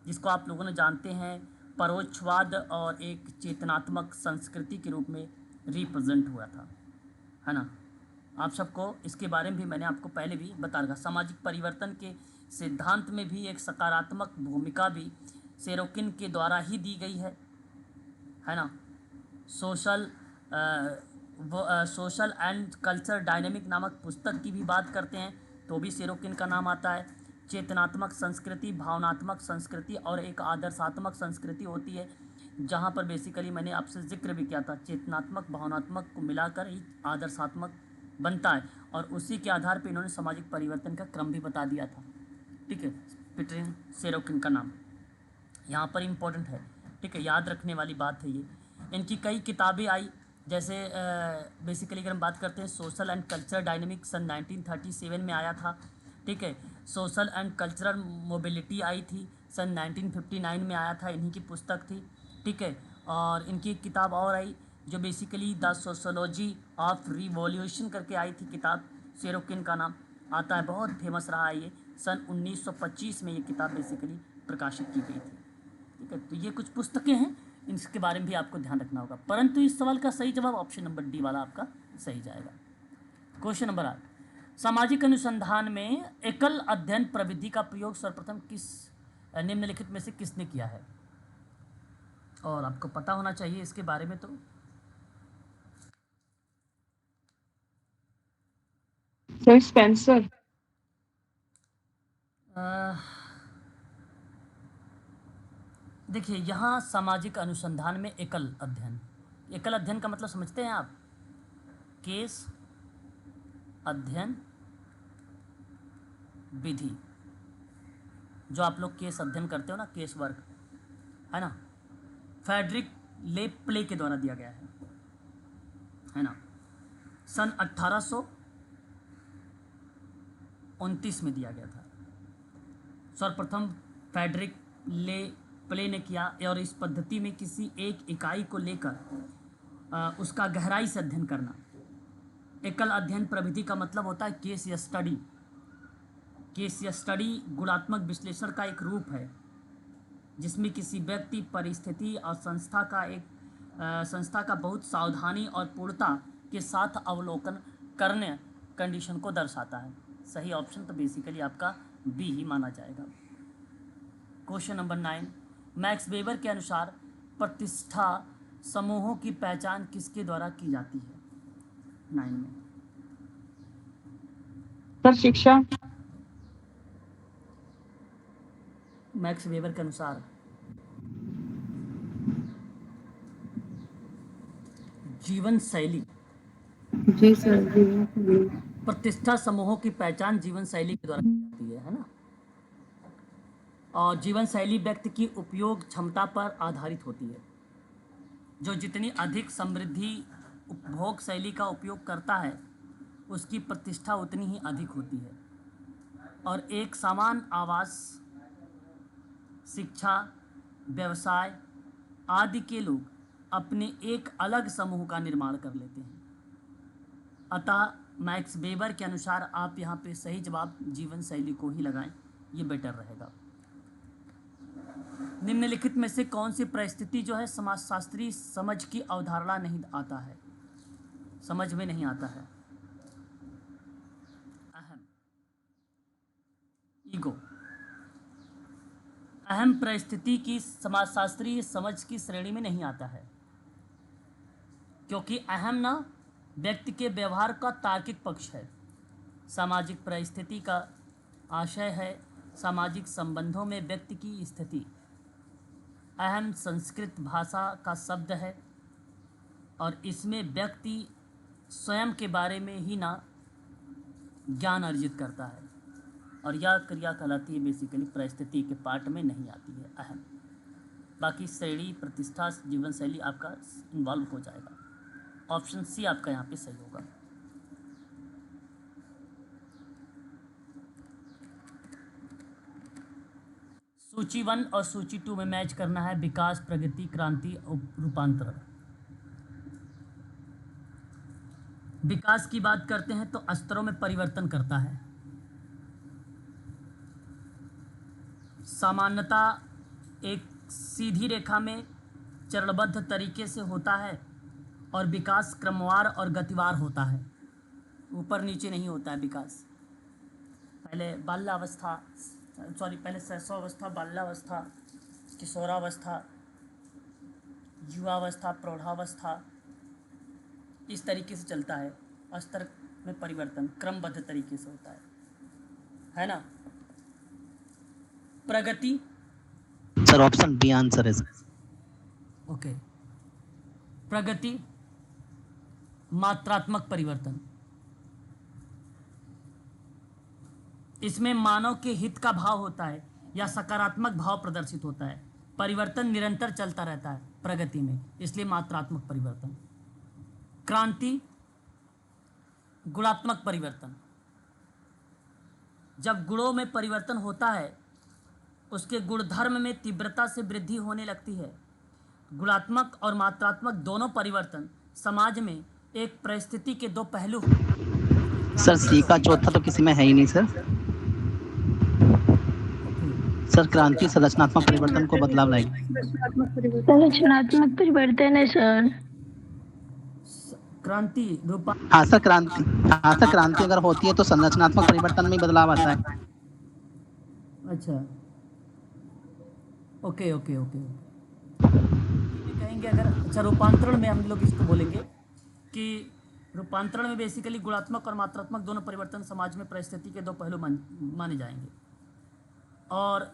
जिसको आप लोगों ने जानते हैं, परोक्षवाद और एक चेतनात्मक संस्कृति के रूप में रिप्रेजेंट हुआ था, है ना। आप सबको इसके बारे में भी मैंने आपको पहले भी बता रखा। सामाजिक परिवर्तन के सिद्धांत में भी एक सकारात्मक भूमिका भी सेरोकिन के द्वारा ही दी गई है ना। सोशल एंड कल्चर डायनेमिक नामक पुस्तक की भी बात करते हैं तो भी सेरोकिन का नाम आता है। चेतनात्मक संस्कृति, भावनात्मक संस्कृति और एक आदर्शात्मक संस्कृति होती है, जहाँ पर बेसिकली मैंने आपसे जिक्र भी किया था, चेतनात्मक भावनात्मक को मिलाकर ही आदर्शात्मक बनता है, और उसी के आधार पर इन्होंने सामाजिक परिवर्तन का क्रम भी बता दिया था। ठीक है, पीटर सेरोकिन का नाम यहाँ पर इम्पोर्टेंट है। ठीक है, याद रखने वाली बात है ये। इनकी कई किताबें आई, जैसे बेसिकली अगर हम बात करते हैं सोशल एंड कल्चरल डायनेमिक्स सन 1937 में आया था। ठीक है, सोशल एंड कल्चरल मोबिलिटी आई थी सन 1959 में आया था, इन्हीं की पुस्तक थी। ठीक है, और इनकी एक किताब और आई जो basically the sociology of revolution करके आई थी किताब, सेरोकिन का नाम आता है, बहुत फेमस रहा है ये। सन 1925 में ये किताब बेसिकली प्रकाशित की गई थी। ठीक है, तो ये कुछ पुस्तकें हैं, इसके बारे में भी आपको ध्यान रखना होगा। परंतु इस सवाल का सही जवाब ऑप्शन नंबर डी वाला आपका सही जाएगा। क्वेश्चन नंबर 8, सामाजिक अनुसंधान में एकल अध्ययन प्रविधि का प्रयोग सर्वप्रथम किस निम्नलिखित में से किसने किया है? और आपको पता होना चाहिए इसके बारे में। तो सर स्पेंसर। देखिए, यहाँ सामाजिक अनुसंधान में एकल अध्ययन, एकल अध्ययन का मतलब समझते हैं आप? केस अध्ययन विधि, जो आप लोग केस अध्ययन करते हो ना, केस वर्क, है ना, फ्रेडरिक ले प्ले के द्वारा दिया गया है ना, सन 1829 में दिया गया था। सर्वप्रथम फ्रेडरिक ले प्ले ने किया, और इस पद्धति में किसी एक इकाई को लेकर उसका गहराई से अध्ययन करना। एकल अध्ययन प्रविधि का मतलब होता है केस या स्टडी। केस या स्टडी गुणात्मक विश्लेषण का एक रूप है, जिसमें किसी व्यक्ति, परिस्थिति और संस्था का बहुत सावधानी और पूर्णता के साथ अवलोकन करने कंडीशन को दर्शाता है। सही ऑप्शन तो बेसिकली आपका बी ही माना जाएगा। क्वेश्चन नंबर 9, मैक्स वेबर के अनुसार प्रतिष्ठा समूहों की पहचान किसके द्वारा की जाती है? 9 में सर शिक्षा। मैक्स वेबर के अनुसार जीवन शैली। जी सर जी। प्रतिष्ठा समूहों की पहचान जीवन शैली के द्वारा की जाती है ना, और जीवन शैली व्यक्ति की उपयोग क्षमता पर आधारित होती है। जो जितनी अधिक समृद्धि उपभोग शैली का उपयोग करता है, उसकी प्रतिष्ठा उतनी ही अधिक होती है। और एक समान आवास, शिक्षा, व्यवसाय आदि के लोग अपने एक अलग समूह का निर्माण कर लेते हैं। अतः मैक्स वेबर के अनुसार आप यहाँ पे सही जवाब जीवन शैली को ही लगाएं, ये बेटर रहेगा। निम्नलिखित में से कौन सी परिस्थिति जो है समाजशास्त्री समझ की अवधारणा नहीं आता है, समझ में नहीं आता है? अहम, ईगो। अहम परिस्थिति की समाजशास्त्रीय समझ की श्रेणी में नहीं आता है, क्योंकि अहम ना व्यक्ति के व्यवहार का तार्किक पक्ष है। सामाजिक परिस्थिति का आशय है सामाजिक संबंधों में व्यक्ति की स्थिति। अहम संस्कृत भाषा का शब्द है, और इसमें व्यक्ति स्वयं के बारे में ही ना ज्ञान अर्जित करता है, और यह क्रिया कहलाती है बेसिकली परिस्थिति के पार्ट में नहीं आती है अहम। बाकी श्रेणी, प्रतिष्ठा, जीवन शैली आपका इन्वॉल्व हो जाएगा। ऑप्शन सी आपका यहाँ पे सही होगा। सूची 1 और सूची 2 में मैच करना है विकास, प्रगति, क्रांति, रूपांतरण। विकास की बात करते हैं तो स्तरों में परिवर्तन करता है। सामान्यता एक सीधी रेखा में चरणबद्ध तरीके से होता है, और विकास क्रमवार और गतिवार होता है, ऊपर नीचे नहीं होता है विकास। पहले शैशवावस्था, बाल्यावस्था, किशोरावस्था, युवावस्था, प्रौढ़ावस्था, इस तरीके से चलता है। स्तर में परिवर्तन क्रमबद्ध तरीके से होता है ना। प्रगति, सर ऑप्शन बी आंसर है सर। ओके, प्रगति, मात्रात्मक परिवर्तन। इसमें मानव के हित का भाव होता है या सकारात्मक भाव प्रदर्शित होता है। परिवर्तन निरंतर चलता रहता है प्रगति में, इसलिए मात्रात्मक परिवर्तन। क्रांति, गुणात्मक परिवर्तन। जब गुणों में परिवर्तन होता है उसके गुणधर्म में तीव्रता से वृद्धि होने लगती है। गुणात्मक और मात्रात्मक दोनों परिवर्तन समाज में एक परिस्थिति के दो पहलू। सर सी का चौथा तो किसी में है ही नहीं सर। सर क्रांति संरचनात्मक परिवर्तन को बदलाव लाएगी। संरचनात्मक परिवर्तन है सर। क्रांति हाँ सर क्रांति अगर होती है तो संरचनात्मक परिवर्तन में बदलाव आता है। अच्छा, ओके ओके ओके। कहेंगे अगर, अच्छा रूपांतरण में हम लोग इसको बोलेंगे कि रूपांतरण में बेसिकली गुणात्मक और मात्रात्मक दोनों परिवर्तन समाज में परिस्थिति के दो पहलू माने जाएंगे। और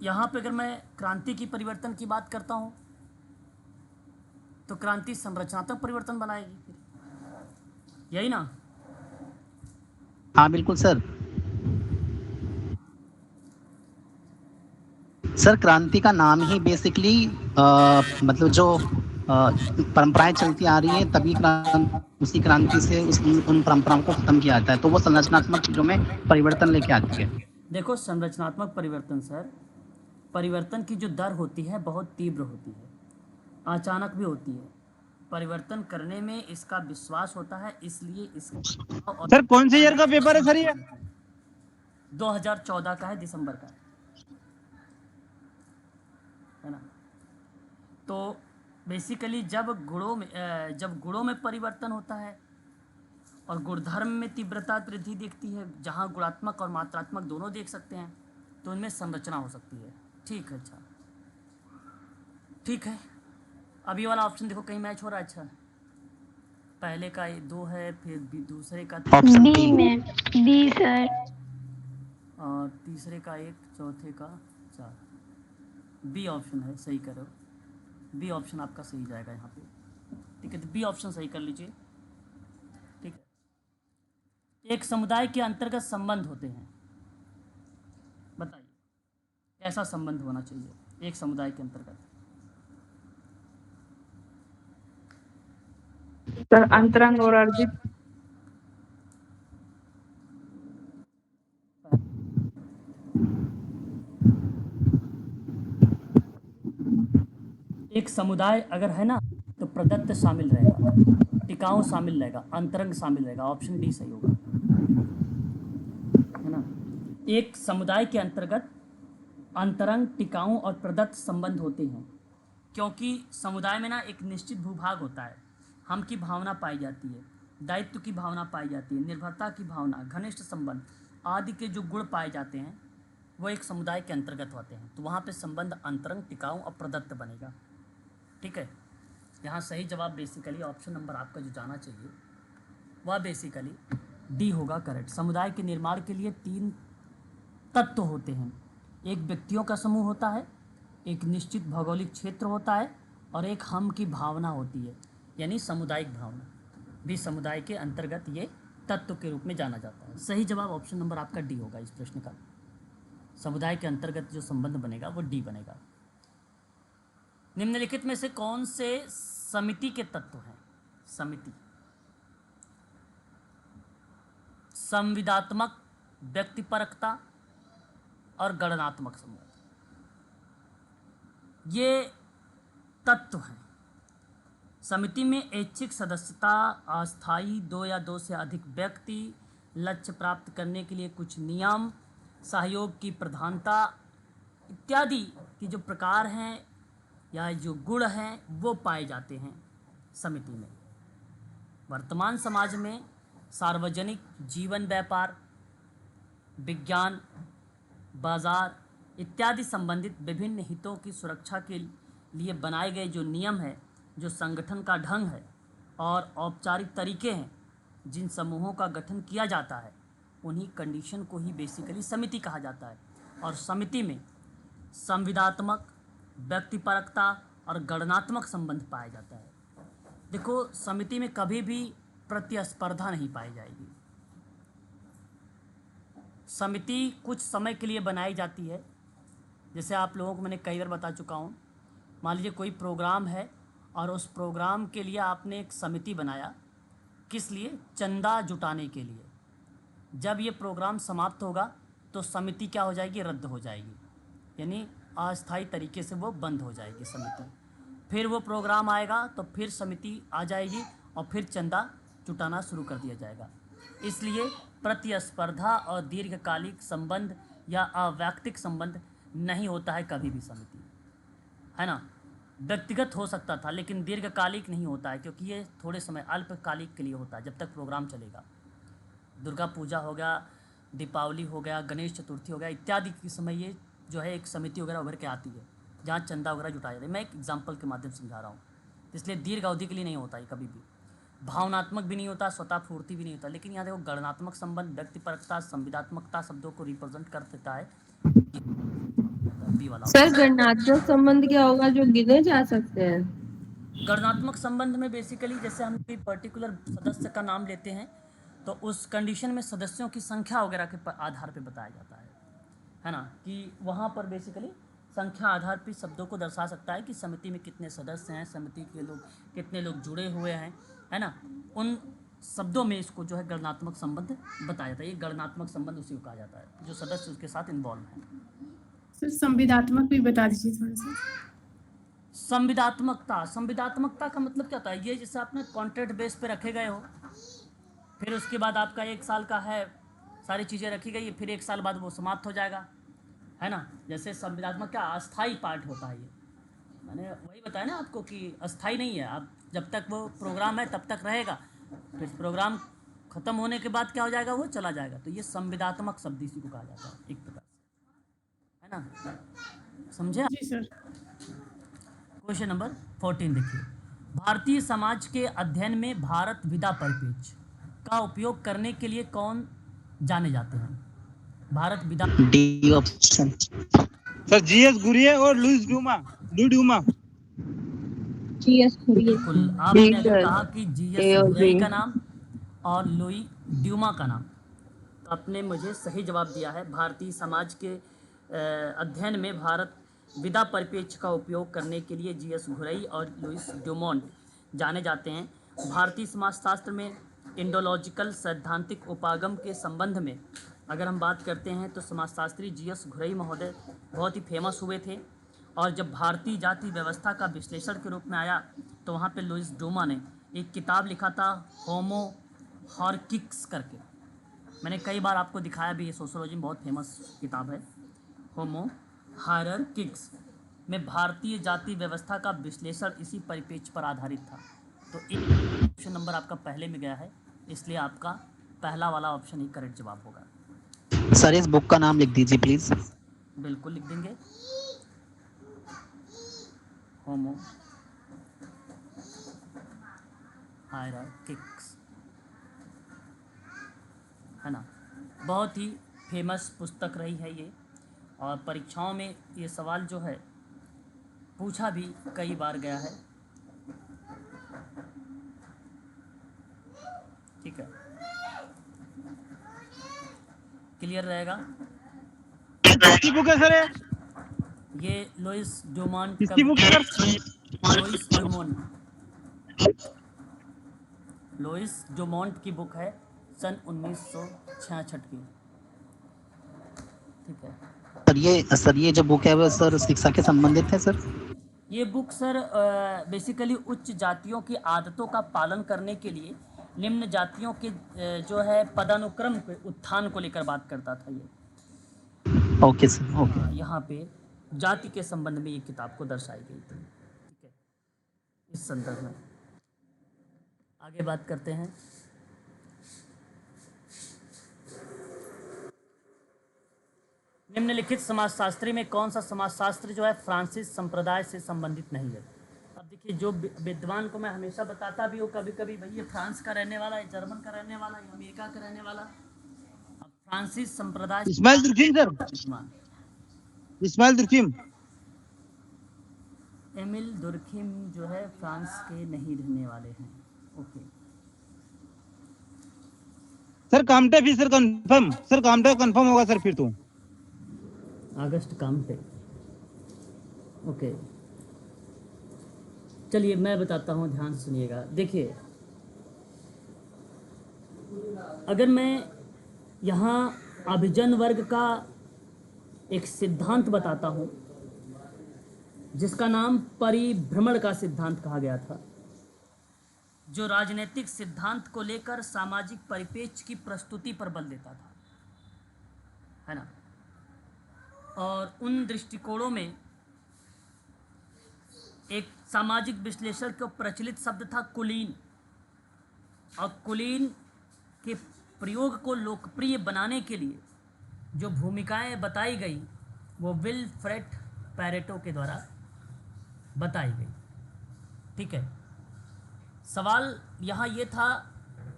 यहाँ पे अगर मैं क्रांति की परिवर्तन की बात करता हूँ तो क्रांति संरचनात्मक परिवर्तन बनाएगी फिर, यही ना? हाँ बिल्कुल सर। सर क्रांति का नाम ही बेसिकली मतलब जो परंपराएं चलती आ रही है तभी उसी क्रांति से उन परंपराओं को खत्म किया जाता है, तो वो संरचनात्मक चीजों में परिवर्तन लेके आती है। देखो संरचनात्मक परिवर्तन सर, परिवर्तन की जो दर होती है बहुत तीव्र होती है, अचानक भी होती है। परिवर्तन करने में इसका विश्वास होता है, इसलिए इसका सर कौन से ईयर का पेपर है सर ये? 2014 का है, दिसंबर का है ना। तो बेसिकली जब गुणों में परिवर्तन होता है और गुणधर्म में तीव्रता वृद्धि दिखती है, जहाँ गुणात्मक और मात्रात्मक दोनों देख सकते हैं, तो उनमें संरचना हो सकती है। ठीक है, अच्छा ठीक है। अभी वाला ऑप्शन देखो कहीं मैच हो रहा है। अच्छा, पहले का 2 है, फिर दूसरे का ऑप्शन बी में बी सर, और तीसरे का 1, चौथे का 4। बी ऑप्शन है, सही करो। बी ऑप्शन आपका सही जाएगा यहाँ पे। ठीक है, तो बी ऑप्शन सही कर लीजिए। ठीक है, एक समुदाय के अंतर्गत संबंध होते हैं, बताइए कैसा संबंध होना चाहिए एक समुदाय के अंतर्गत? सर अंतरंग और अर्जित। एक समुदाय अगर है ना तो प्रदत्त शामिल रहेगा, टिकाऊ शामिल रहेगा, अंतरंग शामिल रहेगा। ऑप्शन डी सही होगा, है ना। एक समुदाय के अंतर्गत अंतरंग, टिकाऊ और प्रदत्त संबंध होते हैं, क्योंकि समुदाय में ना एक निश्चित भूभाग होता है, हम की भावना पाई जाती है, दायित्व की भावना पाई जाती है, निर्भरता की भावना, घनिष्ठ संबंध आदि के जो गुण पाए जाते हैं वो एक समुदाय के अंतर्गत होते हैं। तो वहाँ पे संबंध अंतरंग, टिकाऊ और प्रदत्त बनेगा। ठीक है, यहाँ सही जवाब बेसिकली ऑप्शन नंबर आपका जो जाना चाहिए वह बेसिकली डी होगा, करेक्ट। समुदाय के निर्माण के लिए 3 तत्व होते हैं। एक व्यक्तियों का समूह होता है, एक निश्चित भौगोलिक क्षेत्र होता है और एक हम की भावना होती है, यानी सामुदायिक भावना भी समुदाय के अंतर्गत ये तत्व के रूप में जाना जाता है। सही जवाब ऑप्शन नंबर आपका डी होगा इस प्रश्न का। समुदाय के अंतर्गत जो संबंध बनेगा वो डी बनेगा। निम्नलिखित में से कौन से समिति के तत्व हैं? समिति संविदात्मक, व्यक्तिपरकता और गणनात्मक संबंध, ये तत्व हैं। समिति में ऐच्छिक सदस्यता, अस्थायी 2 या 2 से अधिक व्यक्ति, लक्ष्य प्राप्त करने के लिए कुछ नियम, सहयोग की प्रधानता इत्यादि की जो प्रकार हैं या जो गुण हैं वो पाए जाते हैं समिति में। वर्तमान समाज में सार्वजनिक जीवन, व्यापार, विज्ञान, बाजार इत्यादि संबंधित विभिन्न हितों की सुरक्षा के लिए बनाए गए जो नियम है, जो संगठन का ढंग है और औपचारिक तरीके हैं जिन समूहों का गठन किया जाता है, उन्हीं कंडीशन को ही बेसिकली समिति कहा जाता है। और समिति में संविदात्मक, व्यक्तिपरकता और गणनात्मक संबंध पाया जाता है। देखो, समिति में कभी भी प्रतिस्पर्धा नहीं पाई जाएगी। समिति कुछ समय के लिए बनाई जाती है। जैसे आप लोगों को मैंने कई बार बता चुका हूँ, मान लीजिए कोई प्रोग्राम है और उस प्रोग्राम के लिए आपने एक समिति बनाया, किस लिए? चंदा जुटाने के लिए। जब ये प्रोग्राम समाप्त होगा तो समिति क्या हो जाएगी? रद्द हो जाएगी, यानी अस्थायी तरीके से वो बंद हो जाएगी समिति। फिर वो प्रोग्राम आएगा तो फिर समिति आ जाएगी और फिर चंदा जुटाना शुरू कर दिया जाएगा। इसलिए प्रतिस्पर्धा और दीर्घकालिक संबंध या अवैयक्तिक संबंध नहीं होता है कभी भी समिति, है ना। व्यक्तिगत हो सकता था लेकिन दीर्घकालिक नहीं होता है, क्योंकि ये थोड़े समय अल्पकालिक के लिए होता है, जब तक प्रोग्राम चलेगा। दुर्गा पूजा हो गया, दीपावली हो गया, गणेश चतुर्थी हो गया इत्यादि के समय ये जो है एक समिति वगैरह उभर के आती है, जहाँ चंदा वगैरह जुटाया जाता है। मैं एक एग्जाम्पल के माध्यम से समझा रहा हूँ। इसलिए दीर्घ अवधि के लिए नहीं होता है कभी भी, भावनात्मक भी नहीं होता, स्वतः पूर्ति भी नहीं होता। लेकिन यहाँ देखो, गणनात्मक संबंध, व्यक्तिपरकता, संविदात्मकता शब्दों को रिप्रेजेंट कर देता है बी वाला। सर गणनात्मक संबंध क्या होगा जो गिने जा सकते हैं? गणनात्मक संबंध में बेसिकली जैसे हम कोई पर्टिकुलर सदस्य का नाम लेते हैं तो उस कंडीशन में सदस्यों की संख्या वगैरह के आधार पे बताया जाता है ना, कि वहाँ पर बेसिकली संख्या आधार पर शब्दों को दर्शा सकता है कि समिति में कितने सदस्य हैं, समिति के लोग कितने लोग जुड़े हुए हैं, है ना। उन शब्दों में इसको जो है गणनात्मक संबंध बताया जाता है। ये गणनात्मक संबंध उसी को कहा जाता है जो सदस्य उसके साथ इन्वॉल्व हैं। सर संविदात्मक भी बता दीजिए थोड़ा सा। संविदात्मकता का मतलब क्या होता है? ये जैसे आपने कॉन्ट्रैक्ट बेस पे रखे गए हो, फिर उसके बाद आपका 1 साल का है, सारी चीज़ें रखी गई है, फिर 1 साल बाद वो समाप्त हो जाएगा, है ना। जैसे संविदात्मक क्या अस्थाई पार्ट होता है। ये मैंने वही बताया ना आपको कि अस्थाई नहीं है। आप जब तक वो प्रोग्राम है तब तक रहेगा, फिर प्रोग्राम ख़त्म होने के बाद क्या हो जाएगा? वो चला जाएगा। तो ये संविदात्मक शब्द इसी को कहा जाता है एक प्रकार से, है ना। समझे? जी सर। क्वेश्चन नंबर 14 देखिए। भारतीय समाज के अध्ययन में भारत विदा परिपेक्ष का उपयोग करने के लिए कौन जाने जाते हैं? भारत विदा D option. Sir GS Ghurye और लुइस ड्यूमा। जीएस बिल्कुल, आपने अगर सर। कहा कि ए जीएस और गुरिये बी। का नाम और लुई ड्यूमा का नाम, तो आपने मुझे सही जवाब दिया है। भारतीय समाज के अध्ययन में भारत विदा परिपेक्ष का उपयोग करने के लिए जीएस घुरई और लुइस ड्यूमोंट जाने जाते हैं। भारतीय समाजशास्त्र में इंडोलॉजिकल सैद्धांतिक उपागम के संबंध में अगर हम बात करते हैं तो समाजशास्त्री जीएस घुरई महोदय बहुत ही फेमस हुए थे। और जब भारतीय जाति व्यवस्था का विश्लेषण के रूप में आया तो वहाँ पे लुइस ड्यूमा ने एक किताब लिखा था, होमो हायरार्किक्स करके। मैंने कई बार आपको दिखाया भी, ये सोशियोलॉजी में बहुत फेमस किताब है। होमो हायरार्किक्स में भारतीय जाति व्यवस्था का विश्लेषण इसी परिप्रेक्ष्य पर आधारित था। तो एक ऑप्शन नंबर आपका पहले में गया है, इसलिए आपका पहला वाला ऑप्शन ही करेक्ट जवाब होगा। सर इस बुक का नाम लिख दीजिए प्लीज। बिल्कुल लिख देंगे, होमो हायरार्किक्स, है ना। बहुत ही फेमस पुस्तक रही है ये, और परीक्षाओं में ये सवाल जो है पूछा भी कई बार गया है। ठीक है, क्लियर रहेगा। किसकी बुक है सर? ये लुइस ड्यूमोंट किसकी बुक है सर? लुइस ड्यूमोंट की बुक है, सन 1966 की। ठीक है सर ये जो बुक है वो सर शिक्षा के संबंधित है सर। ये बुक सर बेसिकली उच्च जातियों की आदतों का पालन करने के लिए निम्न जातियों के जो है पदानुक्रम के उत्थान को लेकर बात करता था ये। Okay sir, okay. यहाँ पे जाति के संबंध में ये किताब को दर्शाई गई थी। ठीक है, इस संदर्भ में आगे बात करते हैं। निम्नलिखित समाजशास्त्री में कौन सा समाजशास्त्र जो है फ्रांसीसी संप्रदाय से संबंधित नहीं है? अब देखिए, जो विद्वान को मैं हमेशा बताता भी हूँ कभी कभी, भाई ये फ्रांस का रहने वाला है, जर्मन का रहने वाला है, अमेरिका का रहने वाला। अब फ्रांसीसी संप्रदाय इस्माइल दुर्खिन सर। विद्वान इस्माइल दुर्खिम। एमिल दुर्खिम जो है फ्रांस के नहीं रहने वाले हैं। ओके, सर कामटे भी sir confirm, sir Kamte confirm होगा सर फिर तो। August Comte. ओके, चलिए मैं बताता हूँ, ध्यान से सुनिएगा। देखिए, अगर मैं यहाँ अभिजन वर्ग का एक सिद्धांत बताता हूँ जिसका नाम परिभ्रमण का सिद्धांत कहा गया था, जो राजनीतिक सिद्धांत को लेकर सामाजिक परिप्रेक्ष्य की प्रस्तुति पर बल देता था, है ना। और उन दृष्टिकोणों में एक सामाजिक विश्लेषण का प्रचलित शब्द था कुलीन, और कुलीन के प्रयोग को लोकप्रिय बनाने के लिए जो भूमिकाएं बताई गई वो विल्फ्रेड पैरेटो के द्वारा बताई गई। ठीक है, सवाल यहाँ ये था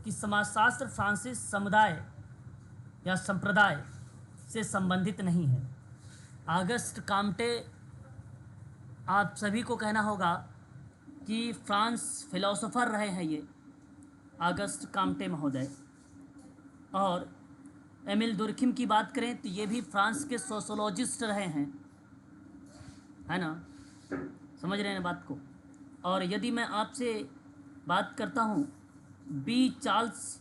कि समाजशास्त्र फ्रांसीसी समुदाय या संप्रदाय से संबंधित नहीं है। ऑगस्ट काम्टे, आप सभी को कहना होगा कि फ्रांस फिलोसोफर रहे हैं ये ऑगस्ट काम्टे महोदय। और एमिल दुर्खिम की बात करें तो ये भी फ्रांस के सोशोलॉजिस्ट रहे हैं, है ना, समझ रहे हैं बात को। और यदि मैं आपसे बात करता हूँ बी चार्ल्स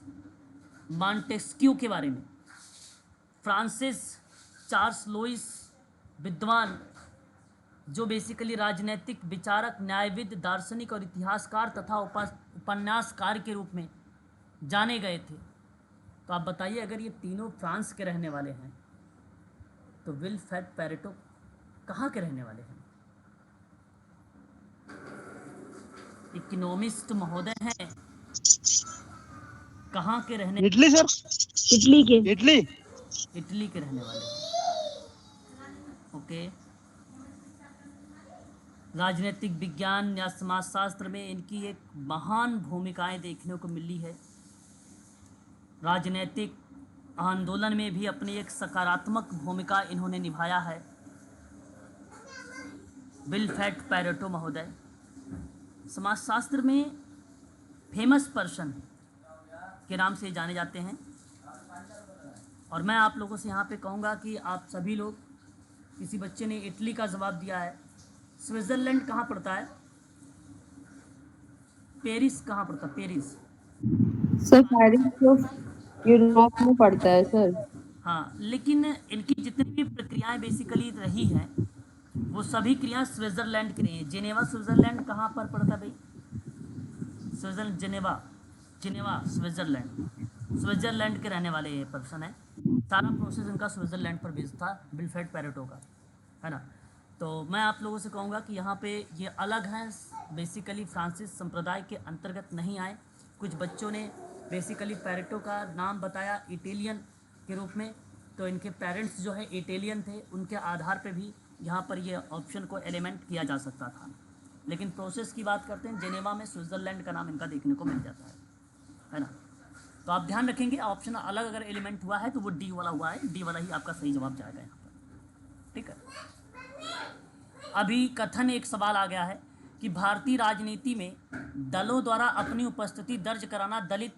मॉन्टेस्क्यू के बारे में, फ्रांसिस चार्ल्स लुइस विद्वान जो बेसिकली राजनीतिक विचारक, न्यायविद, दार्शनिक और इतिहासकार तथा उपन्यासकार के रूप में जाने गए थे। तो आप बताइए, अगर ये तीनों फ्रांस के रहने वाले हैं तो विल्फ्रेड पैरेटो कहाँ के रहने वाले हैं? इकोनॉमिस्ट महोदय हैं, कहाँ के रहने? इटली सर, इटली के। इटली। इटली के रहने वाले हैं। ओके, राजनीतिक विज्ञान या समाजशास्त्र में इनकी एक महान भूमिकाएं देखने को मिली है। राजनीतिक आंदोलन में भी अपनी एक सकारात्मक भूमिका इन्होंने निभाया है। विल्फ्रेड पैरेटो महोदय समाजशास्त्र में फेमस पर्सन के नाम से जाने जाते हैं। और मैं आप लोगों से यहाँ पे कहूँगा कि आप सभी लोग, किसी बच्चे ने इटली का जवाब दिया है। स्विट्ज़रलैंड कहाँ पड़ता है? पेरिस कहाँ पड़ता है? पेरिस। सर पेरिस तो यूरोप में पड़ता है सर। हाँ, लेकिन इनकी जितनी भी प्रक्रियाएं बेसिकली रही हैं वो सभी क्रियाएं स्विट्ज़रलैंड की रही हैं। जेनेवा स्विट्ज़रलैंड कहाँ पर पड़ता है भाई? स्विट्ज़रलैंड, जिनेवा स्विट्ज़रलैंड के रहने वाले ये पर्सन है। सारा प्रोसेस इनका स्विट्ज़रलैंड पर बेस्ड था, विल्फ्रेड पैरेटो का, है ना। तो मैं आप लोगों से कहूँगा कि यहाँ पे ये अलग हैं, बेसिकली फ्रांसिस संप्रदाय के अंतर्गत नहीं आए। कुछ बच्चों ने बेसिकली पैरेटो का नाम बताया इटालियन के रूप में, तो इनके पेरेंट्स जो है इटालियन थे, उनके आधार पे भी यहाँ पर ये ऑप्शन को एलिमेंट किया जा सकता था। लेकिन प्रोसेस की बात करते हैं, जेनेवा में स्विट्ज़रलैंड का नाम इनका देखने को मिल जाता है ना। तो आप ध्यान रखेंगे, ऑप्शन अलग अगर एलिमेंट हुआ है तो वो डी वाला हुआ है, डी वाला ही आपका सही जवाब जाएगा यहाँ पर। ठीक है, अभी कथन एक सवाल आ गया है कि भारतीय राजनीति में दलों द्वारा अपनी उपस्थिति दर्ज कराना दलित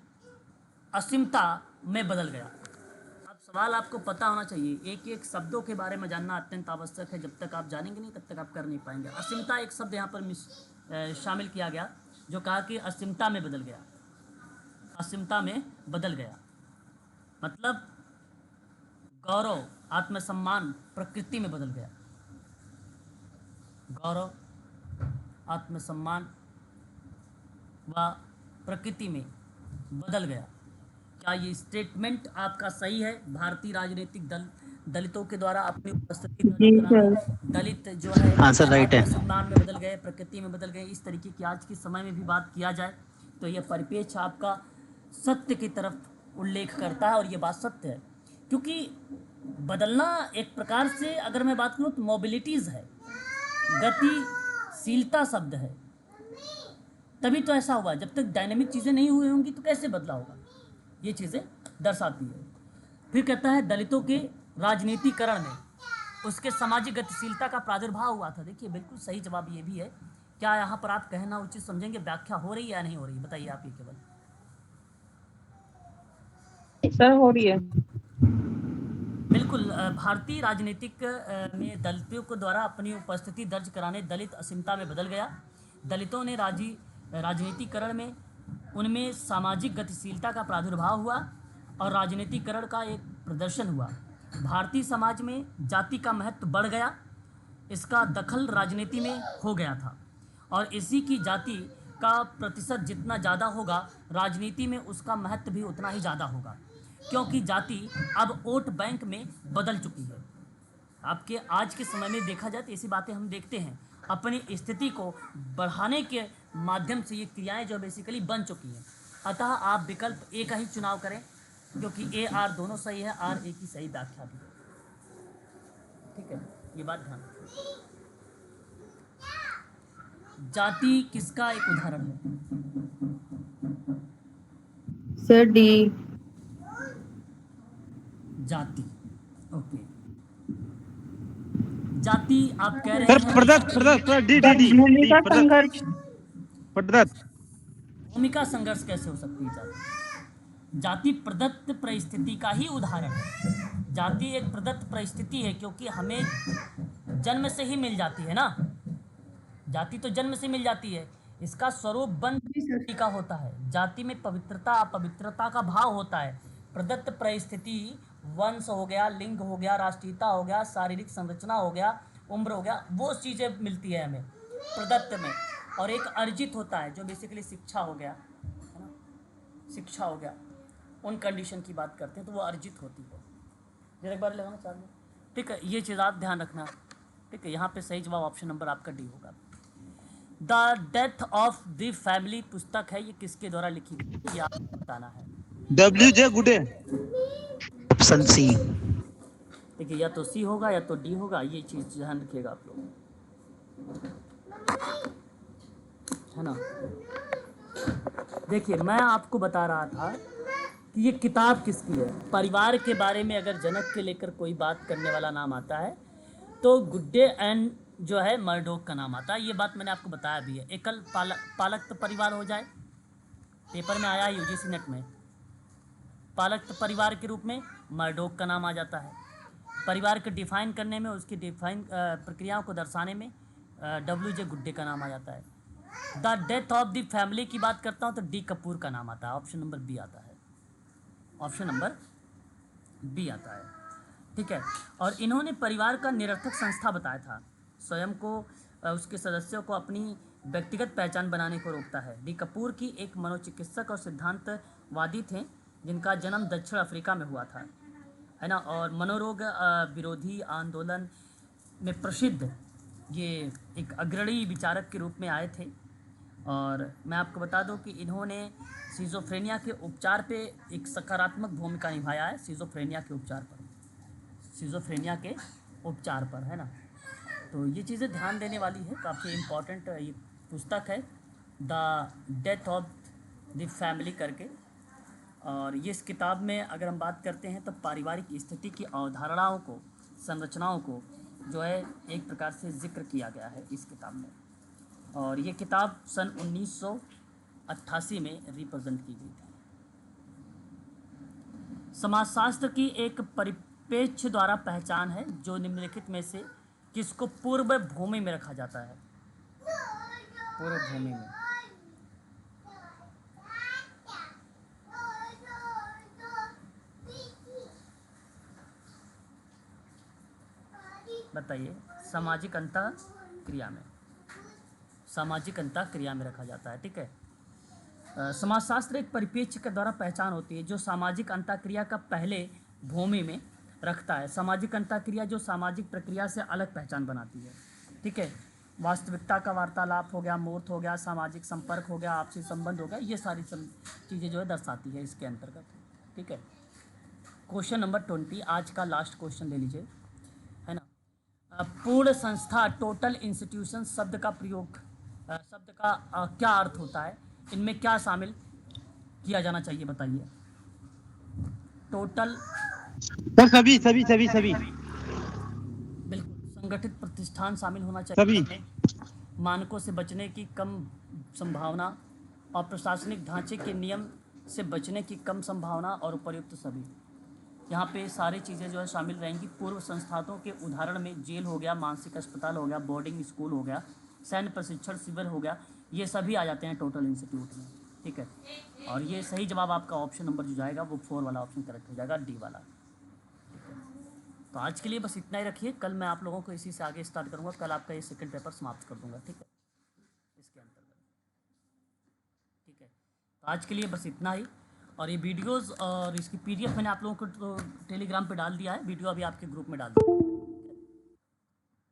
असीमता में बदल गया। अब सवाल आपको पता होना चाहिए, एक एक शब्दों के बारे में जानना अत्यंत आवश्यक है। जब तक आप जानेंगे नहीं तब तक आप कर नहीं पाएंगे। असीमता एक शब्द यहाँ पर शामिल किया गया जो कहा कि असीमता में बदल गया। असीमता में बदल गया मतलब गौरव, आत्मसम्मान प्रकृति में बदल गया। गौरव, आत्मसम्मान व प्रकृति में बदल गया। क्या ये स्टेटमेंट आपका सही है? भारतीय राजनीतिक दल दलितों के द्वारा अपनी उपस्थिति दर्ज कराना, दलित जो है आंसर राइट है। आत्मसम्मान में बदल गए, प्रकृति में बदल गए। इस तरीके की आज के समय में भी बात किया जाए तो यह परिपेक्ष आपका सत्य की तरफ उल्लेख करता है, और ये बात सत्य है। क्योंकि बदलना एक प्रकार से अगर मैं बात करूँ तो मोबिलिटीज़ है, गतिशीलता शब्द है। तभी तो ऐसा हुआ। जब तक डायनेमिक चीज़ें नहीं हुई होंगी तो कैसे बदला होगा, ये चीज़ें दर्शाती है। फिर कहता है दलितों के राजनीतिकरण में उसके सामाजिक गतिशीलता का प्रादुर्भाव हुआ था। देखिए बिल्कुल सही जवाब ये भी है। क्या यहाँ पर आप कहना उचित समझेंगे, व्याख्या हो रही है या नहीं हो रही, बताइए आप ये केवल। सर हो रही है। बिल्कुल भारतीय राजनीतिक में दलितों को द्वारा अपनी उपस्थिति दर्ज कराने दलित अस्मिता में बदल गया। दलितों ने राजनीतिकरण में उनमें सामाजिक गतिशीलता का प्रादुर्भाव हुआ और राजनीतिकरण का एक प्रदर्शन हुआ। भारतीय समाज में जाति का महत्व बढ़ गया, इसका दखल राजनीति में हो गया था और इसी की जाति का प्रतिशत जितना ज़्यादा होगा राजनीति में उसका महत्व भी उतना ही ज़्यादा होगा, क्योंकि जाति अब वोट बैंक में बदल चुकी है। आपके आज के समय में देखा जाए तो ऐसी बातें हम देखते हैं। अपनी स्थिति को बढ़ाने के माध्यम से ये क्रियाएं जो बेसिकली बन चुकी हैं। अतः आप विकल्प ए का ही चुनाव करें, क्योंकि ए आर दोनों सही है, आर ए की सही व्याख्या भी है। ठीक है, ये बात ध्यान रखिए। जाति किसका एक उदाहरण है? Sir D. जाति, ओके। जाति आप कह रहे सर हैं प्रदत्त डी डी डी भूमिका प्रदत्त संघर्ष। प्रदत्त भूमिका संघर्ष कैसे हो सकती है? जाति प्रदत्त परिस्थिति का ही उदाहरण है। जाति एक प्रदत्त परिस्थिति है, क्योंकि हमें जन्म से ही मिल जाती है ना। जाति तो जन्म से मिल जाती है, इसका स्वरूप बंध का होता है। जाति में पवित्रता अपवित्रता का भाव होता है। प्रदत्त परिस्थिति वंश हो गया, लिंग हो गया, राष्ट्रीयता हो गया, शारीरिक संरचना हो गया, उम्र हो गया, वो चीज़ें मिलती है हमें प्रदत्त में। और एक अर्जित होता है जो बेसिकली शिक्षा हो गया, है ना, शिक्षा हो गया, उन कंडीशन की बात करते हैं तो वो अर्जित होती है। जरा एक बार लगाना चाहिए। ठीक है, ये चीज़ आप ध्यान रखना। ठीक है, यहाँ पे सही जवाब ऑप्शन नंबर आपका डी होगा। The death of the family पुस्तक है, ये किसके द्वारा लिखी गई, ये आपको बताना है। WJ गुडे। Option C. देखिए या तो सी होगा या तो डी होगा, ये चीज़ ध्यान रखिएगा आप लोग, है ना। देखिए मैं आपको बता रहा था कि ये किताब किसकी है। परिवार के बारे में अगर जनक के लेकर कोई बात करने वाला नाम आता है तो गुड्डे एंड जो है मर्डोक का नाम आता है। ये बात मैंने आपको बताया भी है। एकल पालक परिवार हो जाए, पेपर में आया यूजीसी नेट में, पालक परिवार के रूप में मर्डोक का नाम आ जाता है। परिवार को डिफाइन करने में, उसकी डिफाइन प्रक्रियाओं को दर्शाने में WJ गुड्डे का नाम आ जाता है। The death of the family की बात करता हूँ तो डी कपूर का नाम आता है। ऑप्शन नंबर बी आता है, ऑप्शन नंबर बी आता है। ठीक है, और इन्होंने परिवार का निरर्थक संस्था बताया था, स्वयं को उसके सदस्यों को अपनी व्यक्तिगत पहचान बनाने को रोकता है। डी कपूर की एक मनोचिकित्सक और सिद्धांतवादी थे जिनका जन्म दक्षिण अफ्रीका में हुआ था, है ना, और मनोरोग विरोधी आंदोलन में प्रसिद्ध ये एक अग्रणी विचारक के रूप में आए थे। और मैं आपको बता दूं कि इन्होंने सिजोफ्रेनिया के उपचार पे एक सकारात्मक भूमिका निभाया है। सिजोफ्रेनिया के उपचार पर, सिजोफ्रेनिया के उपचार पर, है ना। तो ये चीज़ें ध्यान देने वाली है, काफ़ी इम्पॉर्टेंट ये पुस्तक है the death of the family करके। और ये इस किताब में अगर हम बात करते हैं तो पारिवारिक स्थिति की अवधारणाओं को, संरचनाओं को जो है एक प्रकार से जिक्र किया गया है इस किताब में। और ये किताब सन 1988 में रिप्रेजेंट की गई थी। समाजशास्त्र की एक परिप्रेक्ष्य द्वारा पहचान है जो निम्नलिखित में से किसको पूर्व भूमि में रखा जाता है। पूर्व भूमि में बताइए। सामाजिक अंतःक्रिया में, सामाजिक अंतःक्रिया में रखा जाता है। ठीक है, समाजशास्त्र एक परिप्रेक्ष्य के द्वारा पहचान होती है जो सामाजिक अंतःक्रिया का पहले भूमि में रखता है। सामाजिक अंतःक्रिया जो सामाजिक प्रक्रिया से अलग पहचान बनाती है। ठीक है, वास्तविकता का वार्तालाप हो गया, मूर्त हो गया, सामाजिक संपर्क हो गया, आपसी संबंध हो गया, ये सारी चीज़ें जो है दर्शाती है इसके अंतर्गत। ठीक है, क्वेश्चन नंबर 20 आज का लास्ट क्वेश्चन ले लीजिए, है ना। पूर्ण संस्था, टोटल इंस्टीट्यूशन शब्द का प्रयोग, शब्द का क्या अर्थ होता है, इनमें क्या शामिल किया जाना चाहिए बताइए। टोटल सर सभी सभी सभी सभी बिल्कुल संगठित प्रतिष्ठान शामिल होना चाहिए सभी। में मानकों से बचने की कम संभावना और प्रशासनिक ढांचे के नियम से बचने की कम संभावना और उपर्युक्त सभी। यहाँ पे सारी चीज़ें जो है शामिल रहेंगी। पूर्व संस्थानों के उदाहरण में जेल हो गया, मानसिक अस्पताल हो गया, बोर्डिंग स्कूल हो गया, सैन्य प्रशिक्षण शिविर हो गया, ये सभी आ जाते हैं टोटल इंस्टीट्यूट में। ठीक है, और ये सही जवाब आपका ऑप्शन नंबर जो जाएगा वो 4 वाला ऑप्शन करेक्ट हो जाएगा, डी वाला। ठीक है, तो आज के लिए बस इतना ही रखिए। कल मैं आप लोगों को इसी से आगे स्टार्ट करूँगा। कल आपका ये सेकंड पेपर समाप्त कर दूँगा। ठीक है, इसके अंतर्गत। ठीक है, तो आज के लिए बस इतना ही। और ये वीडियोस और इसकी PDF मैंने आप लोगों को टेलीग्राम पे डाल दिया है। वीडियो अभी आपके ग्रुप में डाल दिया।